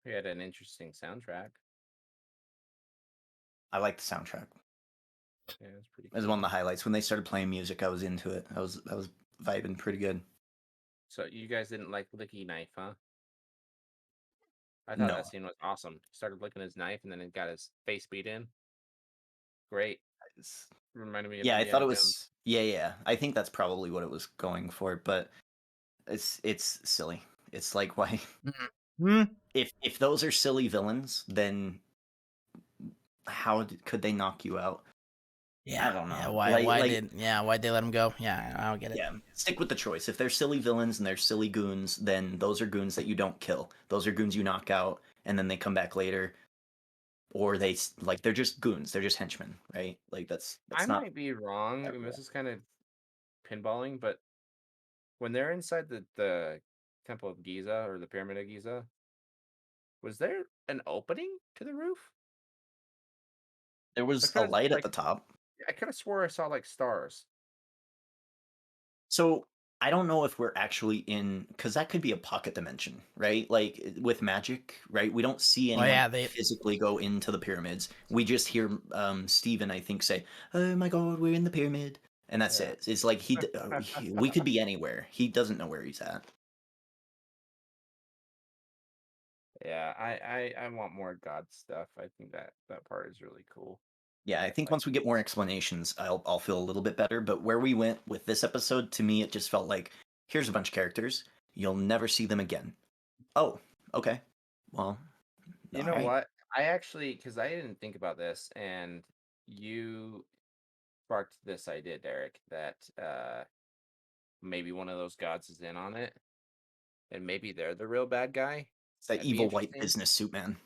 We had an interesting soundtrack. I like the soundtrack. Yeah, it was pretty cool. It was one of the highlights. When they started playing music, I was into it. I was vibing pretty good. So you guys didn't like Licky Knife, huh? I thought that scene was awesome. He started licking his knife and then it got his face beat in. Great. Reminded me of I thought it was Jones. Yeah. I think that's probably what it was going for, but it's silly. It's like, why if those are silly villains, then how could they knock you out? Yeah, I don't know. Yeah, why'd they let him go? Yeah, I don't get it. Yeah, stick with the choice. If they're silly villains and they're silly goons, then those are goons that you don't kill. Those are goons you knock out, and then they come back later. Or they're just goons. They're just henchmen, right? Like, that's I not... might be wrong, and this is kind of pinballing, but when they're inside the Temple of Giza, or the Pyramid of Giza, was there an opening to the roof? There was a light at the top. I could have swore I saw, like, stars. So, I don't know if we're actually in... Because that could be a pocket dimension, right? Like, with magic, right? We don't see anyone physically go into the pyramids. We just hear Steven, I think, say, oh my god, we're in the pyramid. And that's it. It's like, we could be anywhere. He doesn't know where he's at. Yeah, I want more God stuff. I think that part is really cool. Yeah, I think once we get more explanations, I'll feel a little bit better. But where we went with this episode, to me, it just felt like, here's a bunch of characters. You'll never see them again. Oh, okay. Well, you know what? I actually, because I didn't think about this, and you sparked this idea, Derek, that maybe one of those gods is in on it, and maybe they're the real bad guy. It's that evil white business suit man.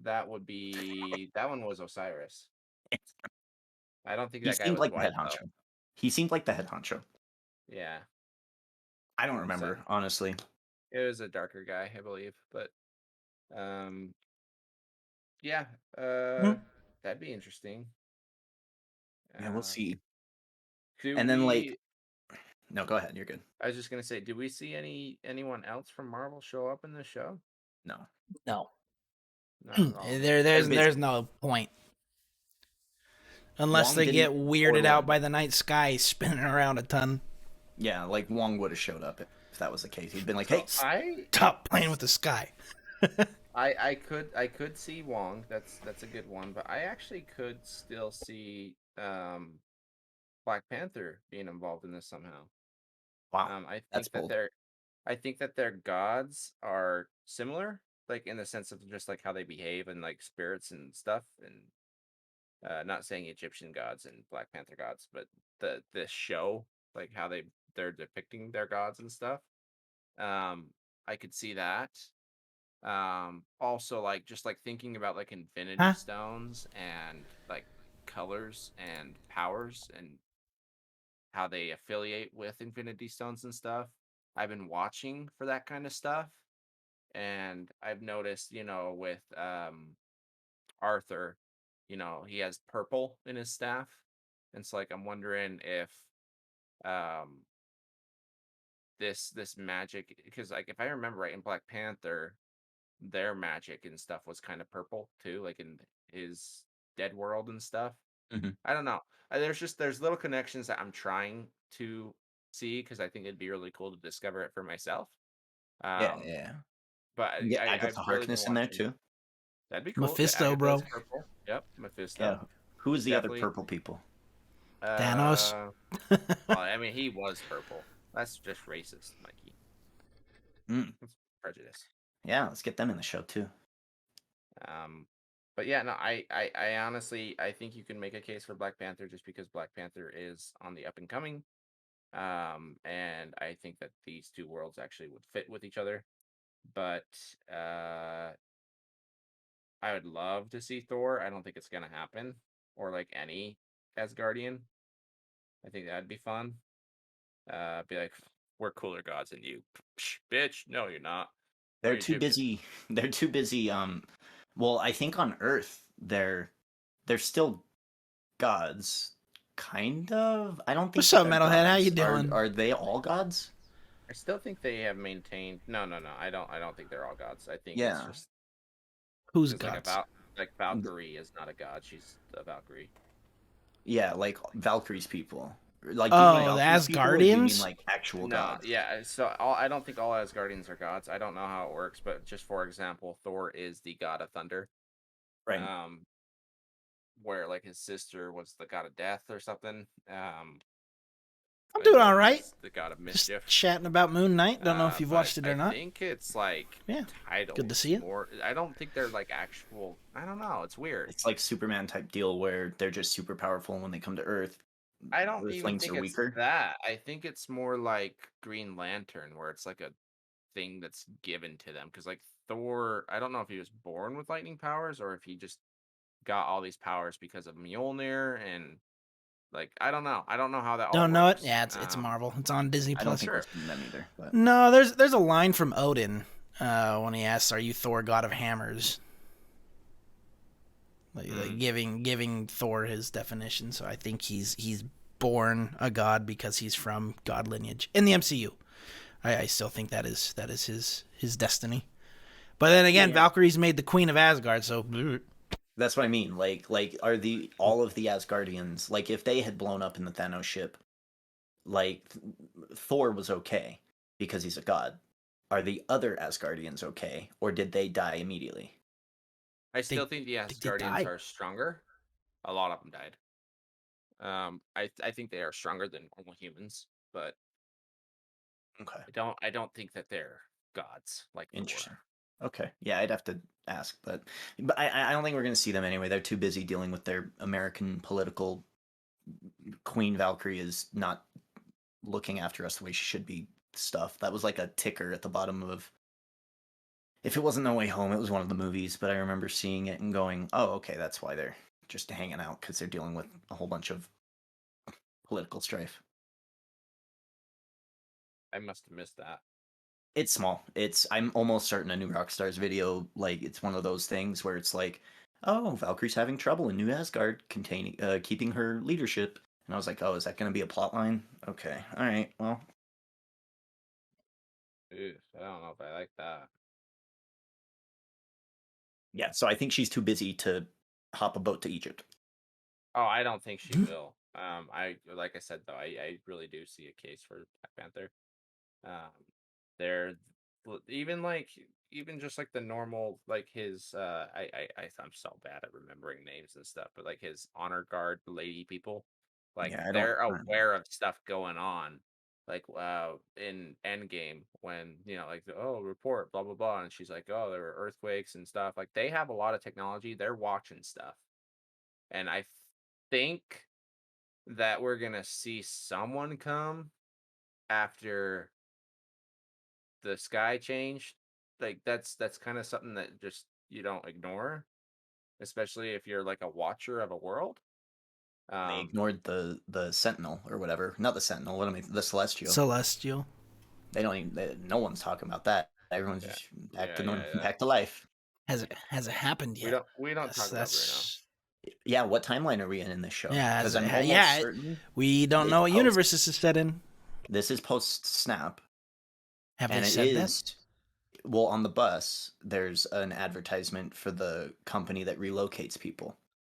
That would be... That one was Osiris. I don't think that guy seemed was like white, the head honcho. He seemed like the head honcho. Yeah. I don't remember, honestly. It was a darker guy, I believe, but yeah, that'd be interesting. Yeah, we'll see. Then no, go ahead. You're good. I was just gonna say, do we see anyone else from Marvel show up in the show? No. Not at all. There's no point. Unless Wong they get weirded out by the night sky spinning around a ton. Yeah, like Wong would have showed up if that was the case. He'd been like, "Hey, stop playing with the sky." I could see Wong. That's a good one, but I actually could still see Black Panther being involved in this somehow. Wow, I think that their gods are similar, like in the sense of just like how they behave and like spirits and stuff, and not saying Egyptian gods and Black Panther gods, but the show, like how they're depicting their gods and stuff. I could see that. Also, like, just like thinking about like infinity stones and like colors and powers and how they affiliate with infinity stones and stuff. I've been watching for that kind of stuff, and I've noticed, with Arthur, he has purple in his staff, and so like I'm wondering if um this magic, because like if I remember right in Black Panther, their magic and stuff was kind of purple too, like in his Dead World and stuff. Mhm. I don't know. There's little connections that I'm trying to see because I think it'd be really cool to discover it for myself. Yeah, Um, yeah. but You get I've Agatha really been Harkness in there watching. too. That'd be cool. Yeah, Mephisto, Agatha's bro. purple. Yep, Yeah. Mephisto. Who is the other Definitely. purple people? Thanos. Well, I mean, he was purple. That's just racist, Mikey. Mm. That's prejudice. Yeah, let's get them in the show too. Um, but yeah, no, I honestly, I think you can make a case for Black Panther just because Black Panther is on the up and coming. And I think that these two worlds actually would fit with each other. But I would love to see Thor. I don't think it's gonna happen, or like any Asgardian. I think that'd be fun. Be like, we're cooler gods than you, Psh, bitch. No, you're not. They're We're too Egyptian. busy. They're too busy. Well, I think on Earth they're still gods, kind of. I don't think What's that up, they're Metalhead? How you gods. doing? Are they all gods? I still think they have maintained. No, no, no. I don't think they're all gods. I think it's Yeah. just Who's because like gods? like Valkyrie is not a god. She's a Valkyrie. Yeah, like Valkyrie's people. Like, do you mean Oh, the Valkyrie's people, or do you mean Asgardians? like actual No, gods? yeah. So I don't think all Asgardians are gods. I don't know how it works, but just for example, Thor is the god of thunder. Right. Um, where like his sister was the god of death or something. I'm And doing all then right. he's the god of Just mischief. chatting about Moon Knight. Don't know if you've But watched it or I not. think it's like Yeah, titles good to see you. more. I don't think they're like actual. I don't know. It's weird. It's like Superman type deal where they're just super powerful, and when they come to Earth, I don't even Earthlings think are it's weaker. that. I think it's more like Green Lantern, where it's like a thing that's given to them. Because like Thor, I don't know if he was born with lightning powers or if he just got all these powers because of Mjolnir and like I don't know. I don't know how that all Don't know it? works. Yeah, it's Marvel. It's on Disney I don't Plus. think we've Sure. seen them either. But No, there's a line from Odin when he asks, "Are you Thor, god of hammers?" Like giving Thor his definition. So I think he's born a god because he's from god lineage in the MCU. I still think that is his destiny. But then again, Yeah. Valkyrie's made the queen of Asgard, so that's what I mean. Like are all of the Asgardians, like if they had blown up in the Thanos ship, like Thor was okay because he's a god. Are the other Asgardians okay, or did they die immediately? I still think the they did Asgardians die. are stronger. A lot of them died. I think they are stronger than normal humans, but Okay. I don't think that they're gods like Interesting. Thor. Okay. Yeah, I'd have to ask, but I don't think we're gonna see them anyway. They're too busy dealing with their American political. Queen Valkyrie is not looking after us the way she should be. Stuff that was like a ticker at the bottom of. If it wasn't No Way Home, it was one of the movies, but I remember seeing it and going, "Oh, okay, that's why they're just hanging out because they're dealing with a whole bunch of political strife." I must have missed that. It's small. I'm almost certain a New Rockstars video, like it's one of those things where it's like, oh, Valkyrie's having trouble in New Asgard containing keeping her leadership. And I was like, oh, is that going to be a plot line? Okay, all right, well, Oof, I don't know if I like that. yeah. So I think she's too busy to hop a boat to Egypt. Oh, I don't think she will. I like I said though, I really do see a case for Black Panther. They're even just like the normal like his I'm so bad at remembering names and stuff, but like his honor guard lady people, like Yeah, I don't. they're aware of stuff going on. Like in Endgame when like report blah blah blah, and she's like, oh, there were earthquakes and stuff. Like they have a lot of technology. They're watching stuff, and I think that we're gonna see someone come after the sky changed. Like that's kind of something that just you don't ignore, especially if you're like a watcher of a world. They Um, ignored the Sentinel or whatever. Not the Sentinel. What am I? The Celestial. Celestial. They don't even. No one's talking about that. Everyone's yeah, just back yeah, to yeah, yeah. back to life. Has it happened yet? We don't talk about Bruno. Yeah, what timeline are we in this show? Yeah, Because I'm almost certain we don't it's know what universe this is set in. This is post Snap, Have and they it said that? is well on the bus. There's an advertisement for the company that relocates people.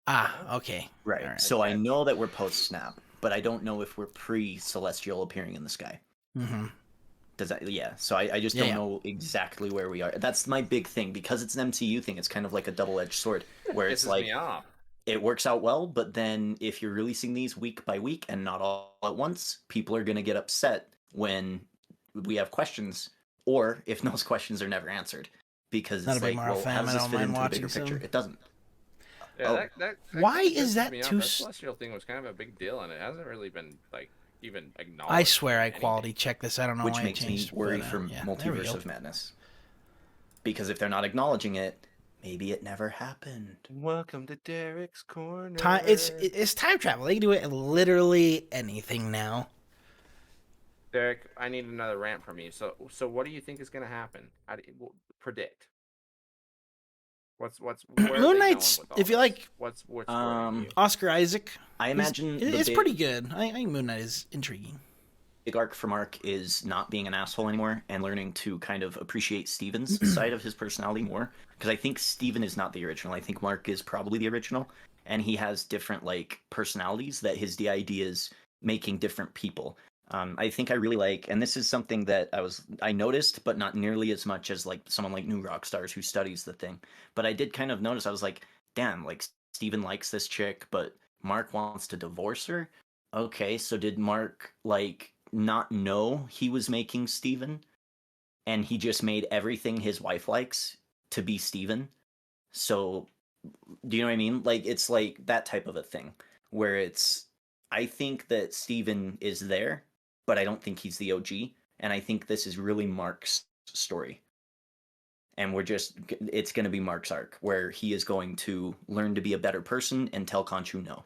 Ah, okay. Right. All right. So I know that we're post Snap, but I don't know if we're pre Celestial appearing in the sky. Mm-hmm. Does that? Yeah. So I just don't know exactly where we are. That's my big thing because it's an MCU thing. It's kind of like a double-edged sword where it's Pisses like me off. it works out well, but then if you're releasing these week by week and not all at once, people are going to get upset when we have questions, or if those questions are never answered, because Not it's a big like, Marvel well, fan. how does I this don't fit mind into the bigger watching picture? some. It doesn't. Yeah, Oh, why kinda is pisses that me off. too? That Celestial thing was kind of a big deal, and it hasn't really been like even acknowledged. I swear I in quality anything. checked this. I don't know which why it makes me changed. worry but, for yeah, there we Multiverse go. of Madness, because if they're not acknowledging it, maybe it never happened. Welcome to Derek's Corner. It's time travel. They can do it literally anything now. Derek, I need another rant from you. So what do you think is going to happen? Predict. Where are Moon they Knight's, going with all if you this? like What's worrying you? Oscar Isaac, I imagine it's pretty good. I think Moon Knight is intriguing. big arc for Mark is not being an asshole anymore and learning to kind of appreciate Steven's side of his personality more. Because I think Steven is not the original. I think Mark is probably the original, and he has different like personalities that his DID is making different people. I think I really like, and this is something that I noticed, but not nearly as much as like someone like New Rockstars who studies the thing. But I did kind of notice. I was like, damn, like Steven likes this chick, but Mark wants to divorce her. Okay, so did Mark like not know he was making Steven, and he just made everything his wife likes to be Steven? So, do you know what I mean? Like it's like that type of a thing where it's I think that Steven is there, but I don't think he's the OG, and I think this is really Mark's story. And it's going to be Mark's arc where he is going to learn to be a better person and tell Khonshu no.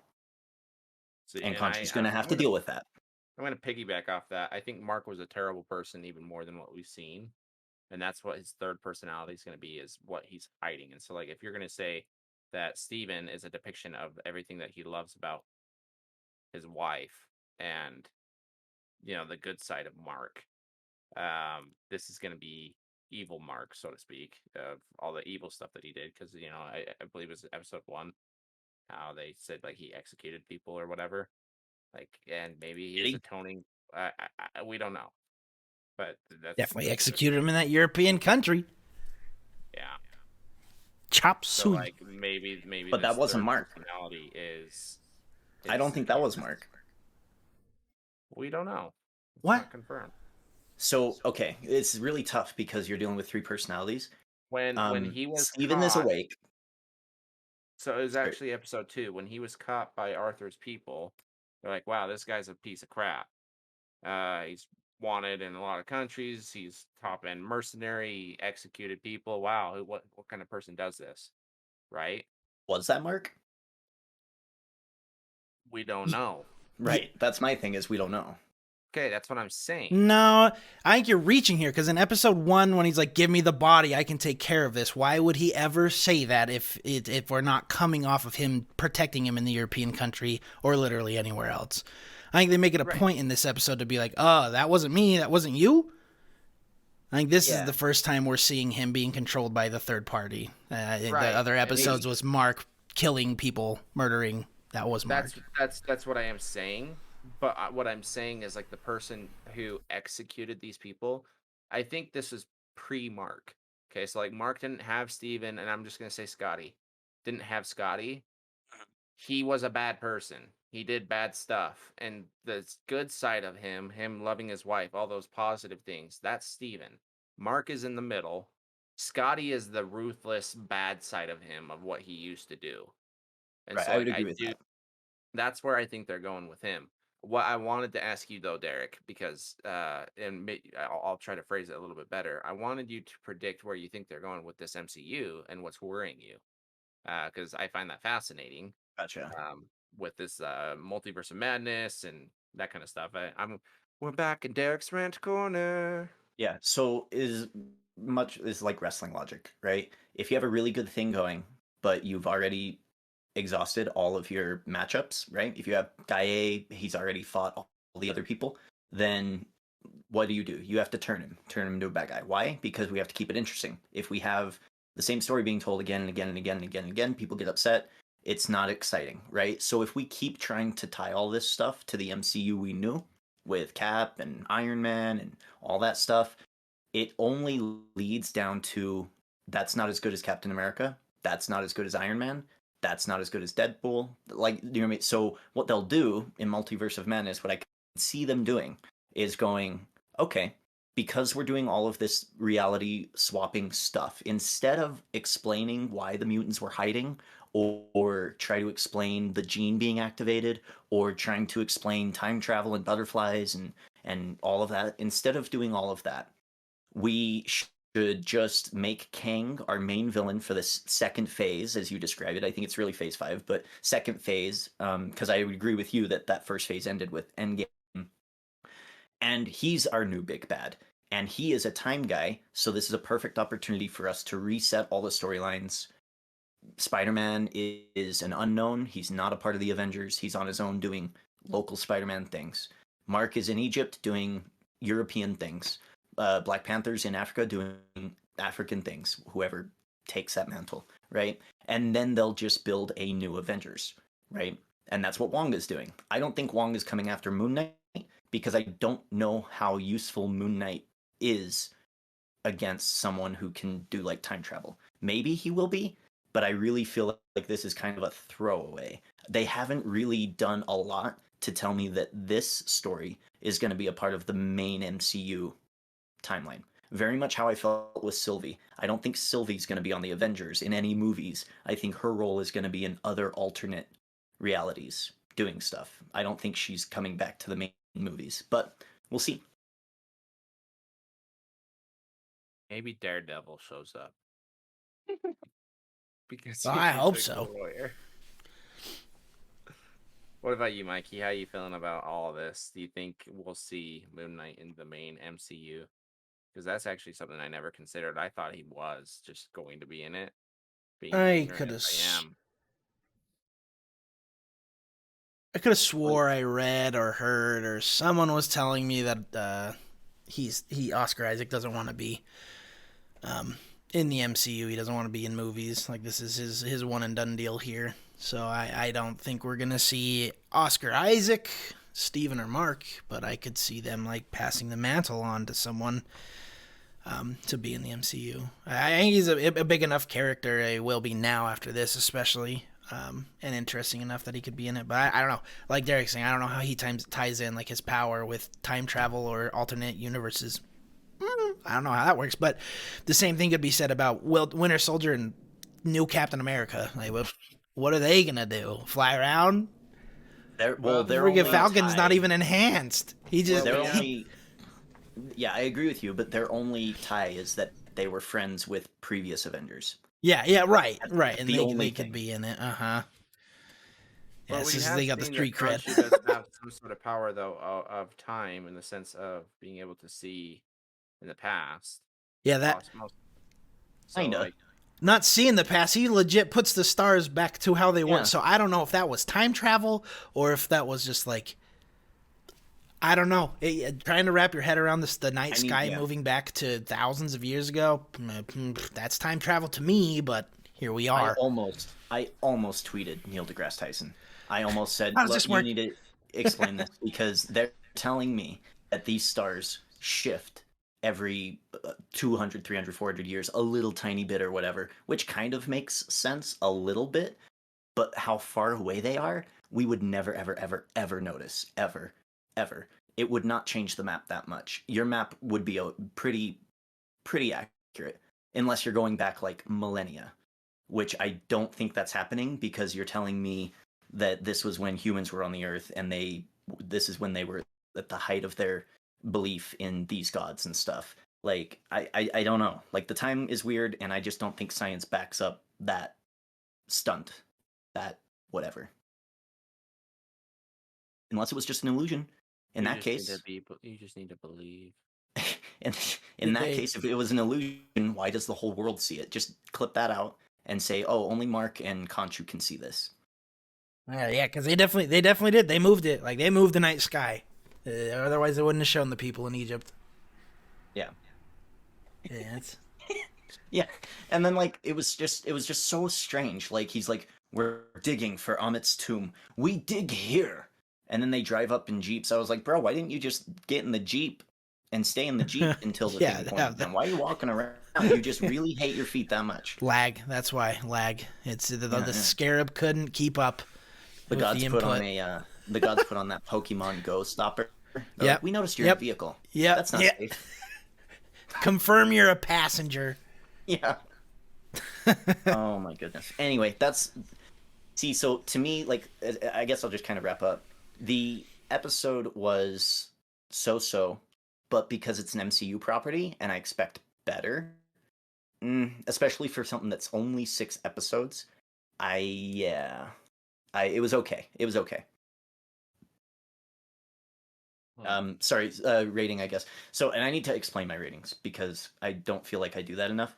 See, And and Khonshu's going to have to deal with that. I'm going to piggyback off that. I think Mark was a terrible person even more than what we've seen. And that's what his third personality is going to be, is what he's hiding. And so, like, if you're going to say that Steven is a depiction of everything that he loves about his wife and, the good side of Mark, this is going to be evil Mark, so to speak, of all the evil stuff that he did. Because, I believe it was episode 1, how they said, like, he executed people or whatever. Like, and maybe he's atoning. We don't know. But that's definitely executed him in that European country. Yeah. Chop So suey. like maybe But that wasn't Mark. Personality is I don't think that was Mark. We don't know. It's what? not confirmed. So okay, it's really tough because you're dealing with 3 personalities. When he was Steven caught, is awake. So it was actually episode 2 when he was caught by Arthur's people. They're like, "Wow, this guy's a piece of crap. He's wanted in a lot of countries. He's top end mercenary. He executed people. Wow, what kind of person does this?" Right? Was that Mark? We don't know. Right. That's my thing, is we don't know. Okay, that's what I'm saying. No, I think you're reaching here, because in episode 1, when he's like, "Give me the body, I can take care of this," why would he ever say that if we're not coming off of him protecting him in the European country or literally anywhere else? I think they make it a point in this episode to be like, "Oh, that wasn't me, that wasn't you." I think this is the first time we're seeing him being controlled by the third party. The other episodes was Mark killing people, murdering. That was Mark. That's what I am saying. But what I'm saying is, like, the person who executed these people, I think this is pre-Mark. Okay, so like Mark didn't have Steven, and I'm just gonna say Scotty didn't have Scotty. He was a bad person. He did bad stuff, and the good side of him loving his wife, all those positive things, that's Steven. Mark is in the middle. Scotty is the ruthless bad side of him, of what he used to do. And so, I would agree with that. That's where I think they're going with him. What I wanted to ask you though, Derek, because I'll try to phrase it a little bit better. I wanted you to predict where you think they're going with this MCU and what's worrying you, because I find that fascinating. Gotcha. With this multiverse of madness and that kind of stuff. We're back in Derek's Rant Corner. Yeah. So is like wrestling logic, right? If you have a really good thing going, but you've already exhausted all of your matchups, right? If you have guy A, he's already fought all the other people, then what do? You have to turn him into a bad guy. Why? Because we have to keep it interesting. If we have the same story being told again and again and again and again and again, people get upset. It's not exciting, right? So if we keep trying to tie all this stuff to the MCU we knew with Cap and Iron Man and all that stuff, it only leads down to that's not as good as Captain America. That's not as good as Iron Man. That's not as good as Deadpool. Like, you know what I mean? So what they'll do in Multiverse of Madness, what I can see them doing is going, okay, because we're doing all of this reality swapping stuff, instead of explaining why the mutants were hiding or try to explain the gene being activated or trying to explain time travel and butterflies and all of that, instead of doing all of that, we should just make Kang our main villain for this second phase, as you described it. I think it's really phase 5, but second phase, because I would agree with you that first phase ended with Endgame. And he's our new big bad. And he is a time guy, so this is a perfect opportunity for us to reset all the storylines. Spider-Man is an unknown. He's not a part of the Avengers. He's on his own doing local Spider-Man things. Mark is in Egypt doing European things. Black Panther's in Africa doing African things, whoever takes that mantle, right? And then they'll just build a new Avengers, right? And that's what Wong is doing. I don't think Wong is coming after Moon Knight because I don't know how useful Moon Knight is against someone who can do like time travel. Maybe he will be, but I really feel like this is kind of a throwaway. They haven't really done a lot to tell me that this story is going to be a part of the main MCU timeline. Very much how I felt with Sylvie. I don't think Sylvie's going to be on the Avengers in any movies. I think her role is going to be in other alternate realities doing stuff. I don't think she's coming back to the main movies, but we'll see. Maybe Daredevil shows up. Because Well, I hope a so. lawyer. What about you, Mikey? How are you feeling about all this? Do you think we'll see Moon Knight in the main MCU? Because that's actually something I never considered. I thought he was just going to be in it. Being I ignorant could as have. I am. I could have swore I read or heard or someone was telling me that Oscar Isaac doesn't want to be in the MCU. He doesn't want to be in movies. Like, this is his one and done deal here. So I don't think we're gonna see Oscar Isaac, Steven, or Mark, but I could see them like passing the mantle on to someone to be in the MCU. I think he's a big enough character. He will be now after this, especially. And interesting enough that he could be in it. But I don't know. Like Derek's saying, I don't know how he ties in like his power with time travel or alternate universes. I don't know how that works. But the same thing could be said about Winter Soldier and new Captain America. Like, what are they gonna do? Fly around? They're Freaking Falcon's not even enhanced. He just Yeah, I agree with you, but their only tie is that they were friends with previous Avengers. Yeah, right. And they could be in it. Well, Yeah, they got the street cred. She does have some sort of power, though, of time in the sense of being able to see in the past. Yeah, that. Kinda. Like, not seeing the past, he legit puts the stars back to how they were. So I don't know if that was time travel or if that was just like, I don't know. Trying to wrap your head around the night sky moving back to thousands of years ago. That's time travel to me, but here we are. I almost tweeted Neil deGrasse Tyson. I almost said, "Look, you need to explain this because they're telling me that these stars shift every 200, 300, 400 years, a little tiny bit or whatever, which kind of makes sense a little bit, but how far away they are, we would never, ever, ever, ever notice. Ever. It would not change the map that much. Your map would be pretty accurate, unless you're going back like millennia, which I don't think that's happening because you're telling me that this was when humans were on the earth and this is when they were at the height of their belief in these gods and stuff. Like, I don't know. Like, the time is weird, and I just don't think science backs up that stunt, that whatever. Unless it was just an illusion. In that case, you just need to believe. in that case, if it was an illusion, why does the whole world see it? Just clip that out and say, oh, only Mark and Khonshu can see this. Yeah, because they definitely did. They moved it. Like they moved the night sky. Otherwise, they wouldn't have shown the people in Egypt. Yeah. Yeah, it's Yeah. And then like it was just so strange. Like he's like, we're digging for Amit's tomb. We dig here. And then they drive up in Jeeps. I was like, bro, why didn't you just get in the Jeep and stay in the Jeep until the Yeah, thing pointed down? Why are you walking around? You just really hate your feet that much. lag. That's why lag. It's the Yeah. scarab couldn't keep up. The with gods the put on input. the gods put on that Pokemon Go stopper. They're Yep. like, we noticed you're Yep. in a vehicle. Yep. That's not Yep. safe. Confirm you're a passenger. Yeah. Oh my goodness. Anyway, so to me, like, I guess I'll just kind of wrap up. The episode was so, but because it's an MCU property and I expect better, especially for something that's only 6 episodes, it was okay. It was okay. Sorry, rating, I guess. So, and I need to explain my ratings because I don't feel like I do that enough.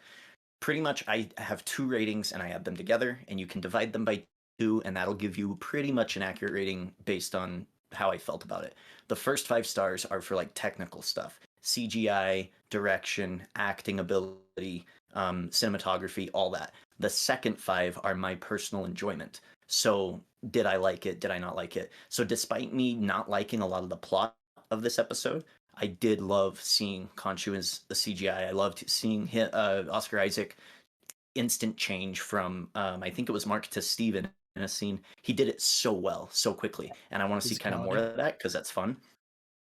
Pretty much, I have 2 ratings and I add them together, and you can divide them by 2, and that'll give you pretty much an accurate rating based on how I felt about it. The first 5 stars are for like technical stuff, CGI, direction, acting ability, cinematography, all that. The second 5 are my personal enjoyment. So, did I like it? Did I not like it? So, despite me not liking a lot of the plot of this episode, I did love seeing Khonshu as the CGI. I loved seeing Oscar Isaac instant change from I think it was Mark to Steven in a scene. He did it so well, so quickly, and I want to see kind of more of that because that's fun.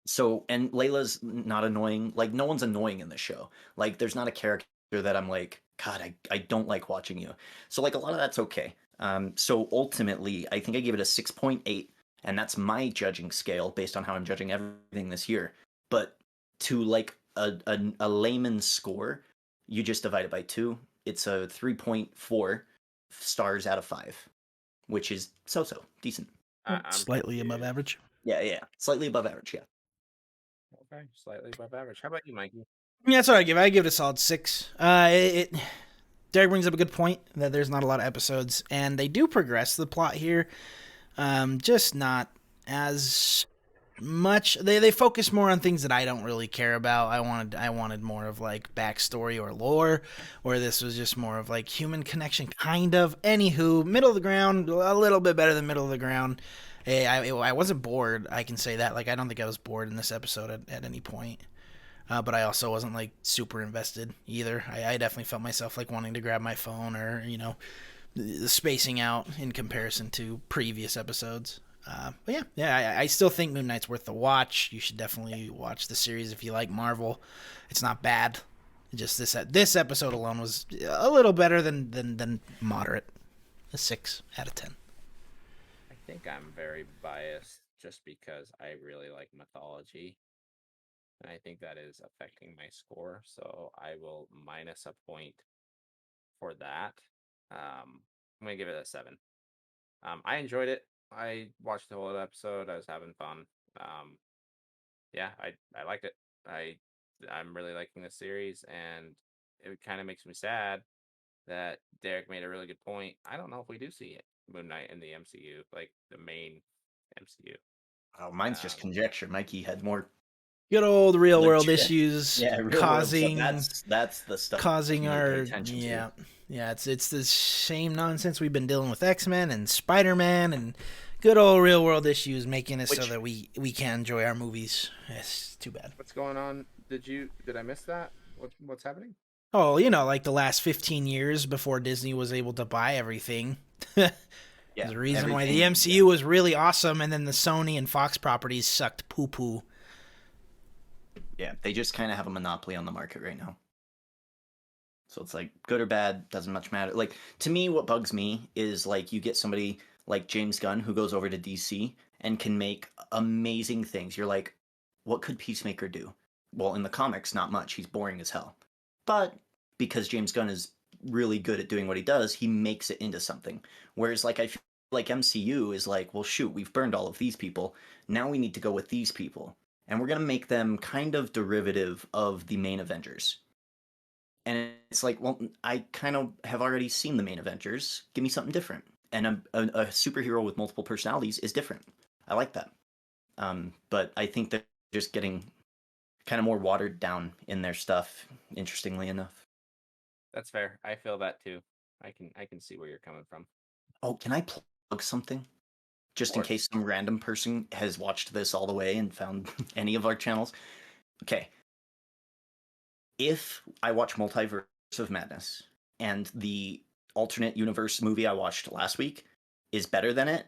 So, and Layla's not annoying. Like, no one's annoying in the show. Like, there's not a character that I'm like, God, I don't like watching you. So, like, a lot of that's okay. So ultimately, I think I gave it a 6.8, and that's my judging scale based on how I'm judging everything this year. But to like a layman's score, you just divide it by 2. It's a 3.4 stars out of 5, which is so decent. I'm Slightly above confused. average. Yeah, slightly above average. Yeah. Okay, slightly above average. How about you, Mikey? Yeah, that's what I give it. I give it a solid 6. Derek brings up a good point that there's not a lot of episodes, and they do progress the plot here, just not as much. They focus more on things that I don't really care about. I wanted more of like backstory or lore, where this was just more of like human connection, kind of. Anywho, middle of the ground, a little bit better than middle of the ground. I wasn't bored. I can say that. Like, I don't think I was bored in this episode at any point. But I also wasn't like super invested either. I definitely felt myself like wanting to grab my phone or spacing out in comparison to previous episodes. But yeah, I still think Moon Knight's worth the watch. You should definitely watch the series if you like Marvel. It's not bad. Just this episode alone was a little better than moderate. A 6 out of 10. I think I'm very biased just because I really like mythology. And I think that is affecting my score. So I will minus a point for that. I'm going to give it a 7. I enjoyed it. I watched the whole episode. I was having fun. Yeah, I liked it. I'm really liking this series, and it kind of makes me sad that Derek made a really good point. I don't know if we do see it, Moon Knight in the MCU, like the main MCU. Oh, mine's just conjecture. Mikey had more Good old real world legit- issues Yeah, real causing world stuff. That's the stuff causing you need to pay our attention to. yeah. It's the same nonsense we've been dealing with X-Men and Spider-Man and good old real world issues making it so that we can't enjoy our movies. It's too bad. What's going on? Did I miss that? What's happening? Oh, like the last 15 years before Disney was able to buy everything. Yeah, the reason why the everything- MCU was really awesome, and then the Sony and Fox properties sucked poo-poo. Yeah, they just kind of have a monopoly on the market right now. So it's like good or bad, doesn't much matter. Like, to me, what bugs me is like you get somebody like James Gunn who goes over to DC and can make amazing things. You're like, what could Peacemaker do? Well, in the comics, not much. He's boring as hell. But because James Gunn is really good at doing what he does, he makes it into something. Whereas like I feel like MCU is like, well, shoot, we've burned all of these people. Now we need to go with these people. And we're going to make them kind of derivative of the main Avengers. And it's like, well, I kind of have already seen the main Avengers. Give me something different. and a superhero with multiple personalities is different. I like that. But I think they're just getting kind of more watered down in their stuff, interestingly enough. That's fair. I feel that too. I can see where you're coming from. Oh, can I plug something? Just in course. case some random person has watched this all the way and found any of our channels. Okay. If I watch Multiverse of Madness and the alternate universe movie I watched last week is better than it,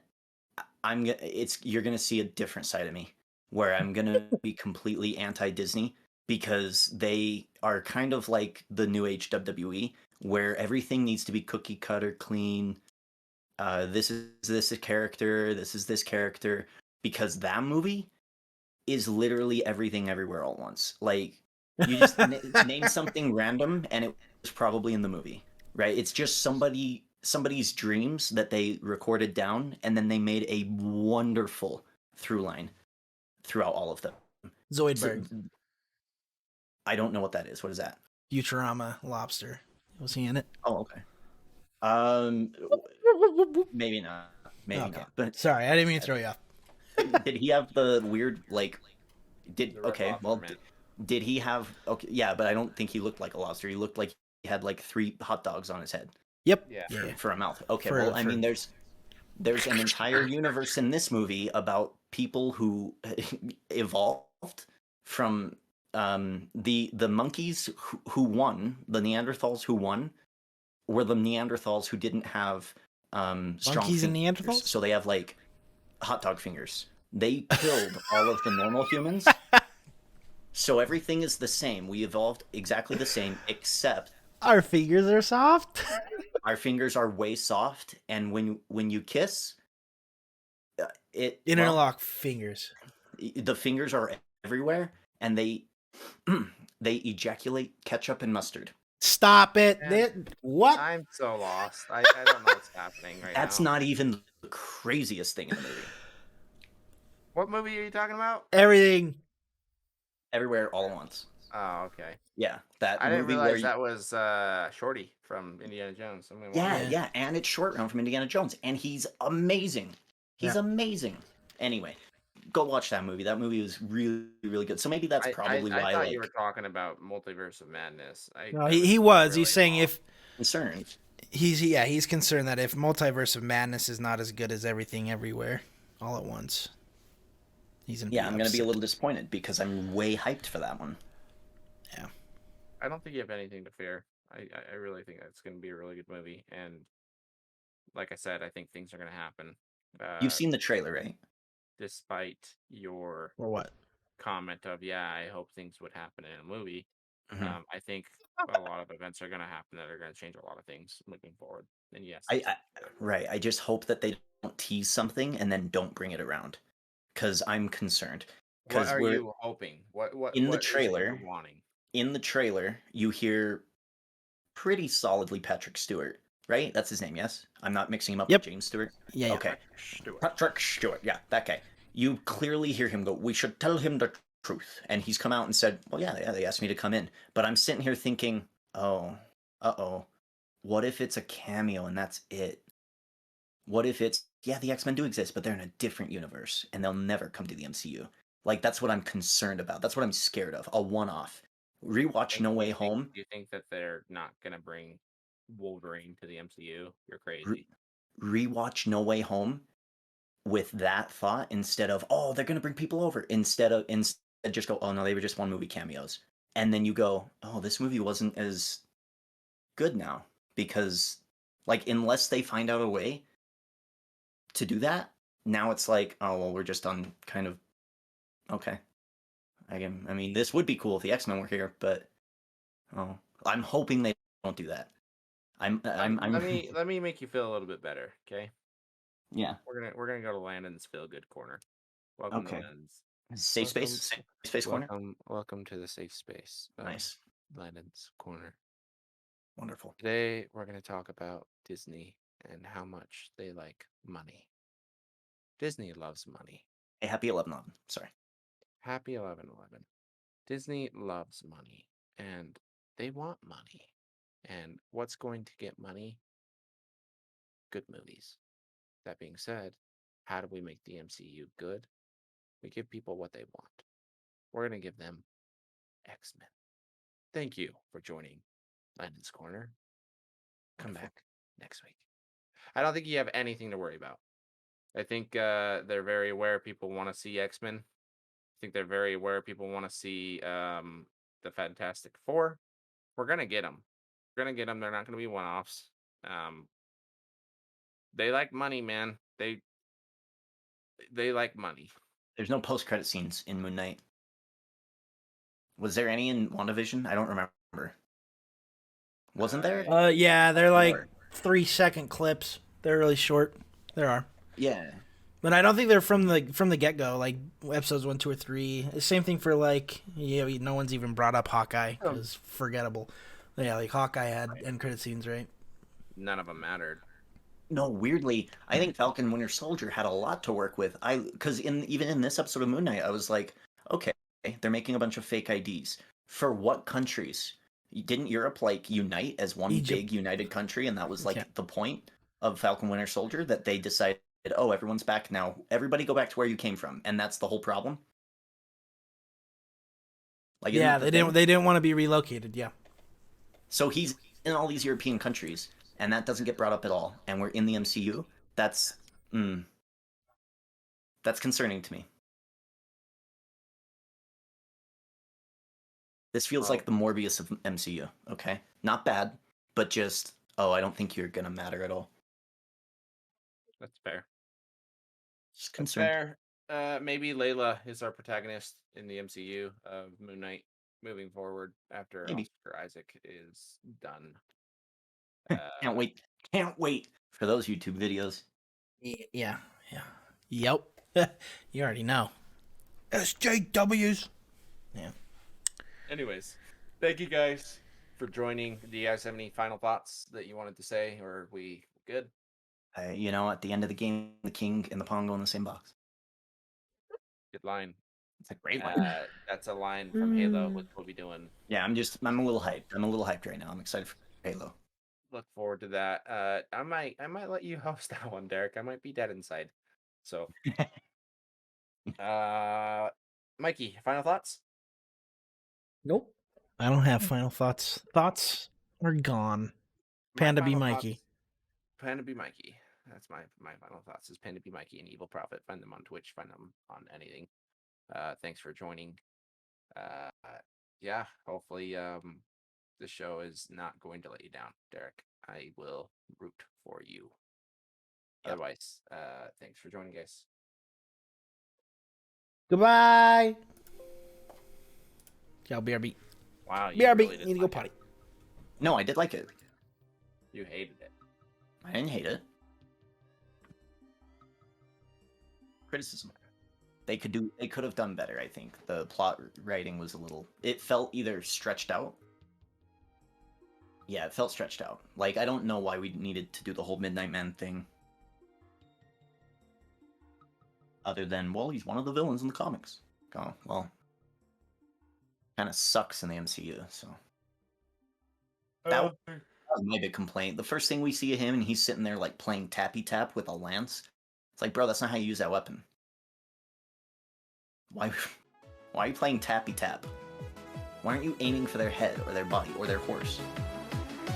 you're gonna see a different side of me where I'm gonna be completely anti-Disney because they are kind of like the new age WWE where everything needs to be cookie cutter clean. This is this character, this is this character, because that movie is literally everything everywhere all at once. Like you just name something random and it was probably in the movie, right? It's just somebody's dreams that they recorded down and then they made a wonderful through line throughout all of them. Zoidberg. I don't know what that is. What is that? Futurama lobster. Was he in it? Oh, okay. Maybe not. Maybe Okay. not. But sorry, I didn't mean to throw you off. did he have the weird like? The Red Okay, Lobster well, Man. did he have? Okay, yeah, but I don't think he looked like a lobster. He looked like he had like 3 hot dogs on his head. Yep. Yeah. For a mouth. Okay, For- well, I for- mean, there's an entire universe in this movie about people who evolved from the monkeys who won, the Neanderthals who won, were the Neanderthals who didn't have strong Monkeys and fingers, Neanderthals? so they have like hot dog fingers. They killed all of the normal humans. So everything is the same. We evolved exactly the same, except Our fingers are soft. our fingers are way soft, and when you kiss, Interlock fingers. the fingers are everywhere, and they they ejaculate ketchup and mustard. Stop it. Man, What? I'm so lost. I don't know what's happening right That's now. not even the craziest thing in the movie. What movie are you talking about? Everything. Everywhere, all at once. Oh, okay. Yeah, that I didn't movie realize where that was Shorty from Indiana Jones. I'm gonna watch yeah, it. yeah, and it's Short Round from Indiana Jones, and he's amazing. He's Yeah. amazing. Anyway, go watch that movie. That movie was really, really good. So maybe that's probably I why thought like you were talking about Multiverse of Madness. No, I he was. really He's saying lost. if concerned. he's concerned that if Multiverse of Madness is not as good as Everything Everywhere all at once, he's gonna Yeah, I'm gonna be a upset. little disappointed because I'm way hyped for that one. Yeah. I don't think you have anything to fear. I really think that's going to be a really good movie. And like I said, I think things are going to happen. You've seen the trailer, right? Despite your Or what? comment of, yeah, I hope things would happen in a movie. Mhm. I think a lot of events are going to happen that are going to change a lot of things moving forward. And yes, Right. I just hope that they don't tease something and then don't bring it around, because I'm concerned. what Because are we're you hoping? What in the what is it trailer. you're wanting? In the trailer, you hear pretty solidly Patrick Stewart, right? That's his name, yes? I'm not mixing him up Yep. with James Stewart. Yeah. Okay. Stewart. Patrick Stewart, yeah, that guy. You clearly hear him go, "We should tell him the truth." And he's come out and said, "Well, yeah, they asked me to come in." But I'm sitting here thinking, "Oh, uh-oh. What if it's a cameo and that's it? What if it's, yeah, the X-Men do exist, but they're in a different universe and they'll never come to the MCU?" Like, that's what I'm concerned about. That's what I'm scared of. A one-off. Rewatch No Way Home. Do you think that they're not going to bring Wolverine to the MCU? You're crazy. Rewatch No Way Home with that thought instead of, oh, they're gonna bring people over. Instead just go, oh no, they were just one movie cameos. And then you go, oh, this movie wasn't as good now. Because like unless they find out a way to do that, now it's like, oh well, we're just on kind of okay. I mean, this would be cool if the X-Men were here, but oh, I'm hoping they don't do that. Let me make you feel a little bit better, okay? Yeah. We're gonna go to Landon's feel good corner. Welcome Okay. to Landon's Safe space corner. Welcome to the safe space. Nice. Landon's corner. Wonderful. Today we're gonna talk about Disney and how much they like money. Disney loves money. Hey, happy 11/11. Sorry. Happy 11/11. Disney loves money and they want money. And what's going to get money? Good movies. that being said, how do we make the MCU good? We give people what they want. We're going to give them X-Men. Thank you for joining Landon's Corner. Come back next week. I don't think you have anything to worry about. I think they're very aware people want to see X-Men. I think they're very aware people want to see the Fantastic Four. We're going to get them. We're going to get them. They're not going to be one-offs. They like money, man. They like money. There's no post-credit scenes in Moon Knight. Was there any in WandaVision? I don't remember. Wasn't there? Yeah, they're like 3-second clips. They're really short. There are. Yeah. But I don't think they're from the get-go, like episodes 1, 2, or 3. Same thing for like, no one's even brought up Hawkeye. It was forgettable. Yeah, like Hawkeye had end credit scenes, right? None of them mattered. No, weirdly, I think Falcon Winter Soldier had a lot to work with. Because even in this episode of Moon Knight, I was like, okay, they're making a bunch of fake IDs. For what countries? Didn't Europe like unite as one big united country, and that was like the point of Falcon Winter Soldier, that they decided, oh, everyone's back now. Everybody go back to where you came from, and that's the whole problem. Like, yeah, they didn't want to be relocated. Yeah. So he's in all these European countries, and that doesn't get brought up at all. And we're in the MCU. That's concerning to me. This feels like the Morbius of MCU. Okay, not bad, but just I don't think you're gonna matter at all. That's fair. Just concerned. Fair. Maybe Layla is our protagonist in the MCU of Moon Knight moving forward after Oscar Isaac is done. Can't wait for those YouTube videos. Yeah. Yep. You already know. SJWs. Yeah. Anyways, thank you guys for joining. Do you guys have any final thoughts that you wanted to say, or are we good? At the end of the game, the king and the pawn go in the same box. Good line. It's a great line. That's a line from Halo, which we'll be doing. Yeah, I'm a little hyped. I'm a little hyped right now. I'm excited for Halo. Look forward to that. I might let you host that one, Derek. I might be dead inside. So, Mikey, final thoughts? Nope. I don't have final thoughts. Thoughts are gone. Pandabmikey. Pandabmikey. That's my final thoughts. Is Pandabmikey and Evil Prophet. Find them on Twitch. Find them on anything. Thanks for joining. Yeah. Hopefully, the show is not going to let you down, Derek. I will root for you. Yep. Otherwise, thanks for joining, guys. Goodbye. Ciao, BRB. Wow. BRB, really need to go potty. No, I did like it. You hated it. I didn't hate it. Criticism. They could have done better, I think. The plot writing was it felt either stretched out. Yeah, it felt stretched out. Like, I don't know why we needed to do the whole Midnight Man thing. Other than, well, he's one of the villains in the comics. Oh, well. Kind of sucks in the MCU, so. That was my big complaint. The first thing we see of him, and he's sitting there, like, playing tappy tap with a lance. It's like, bro, that's not how you use that weapon. Why are you playing tappy tap? Why aren't you aiming for their head, or their body, or their horse?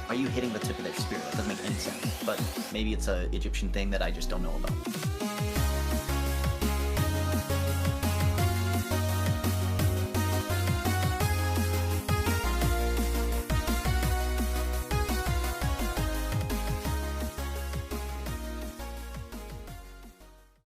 Why are you hitting the tip of their spear? That doesn't make any sense. But maybe it's a Egyptian thing that I just don't know about.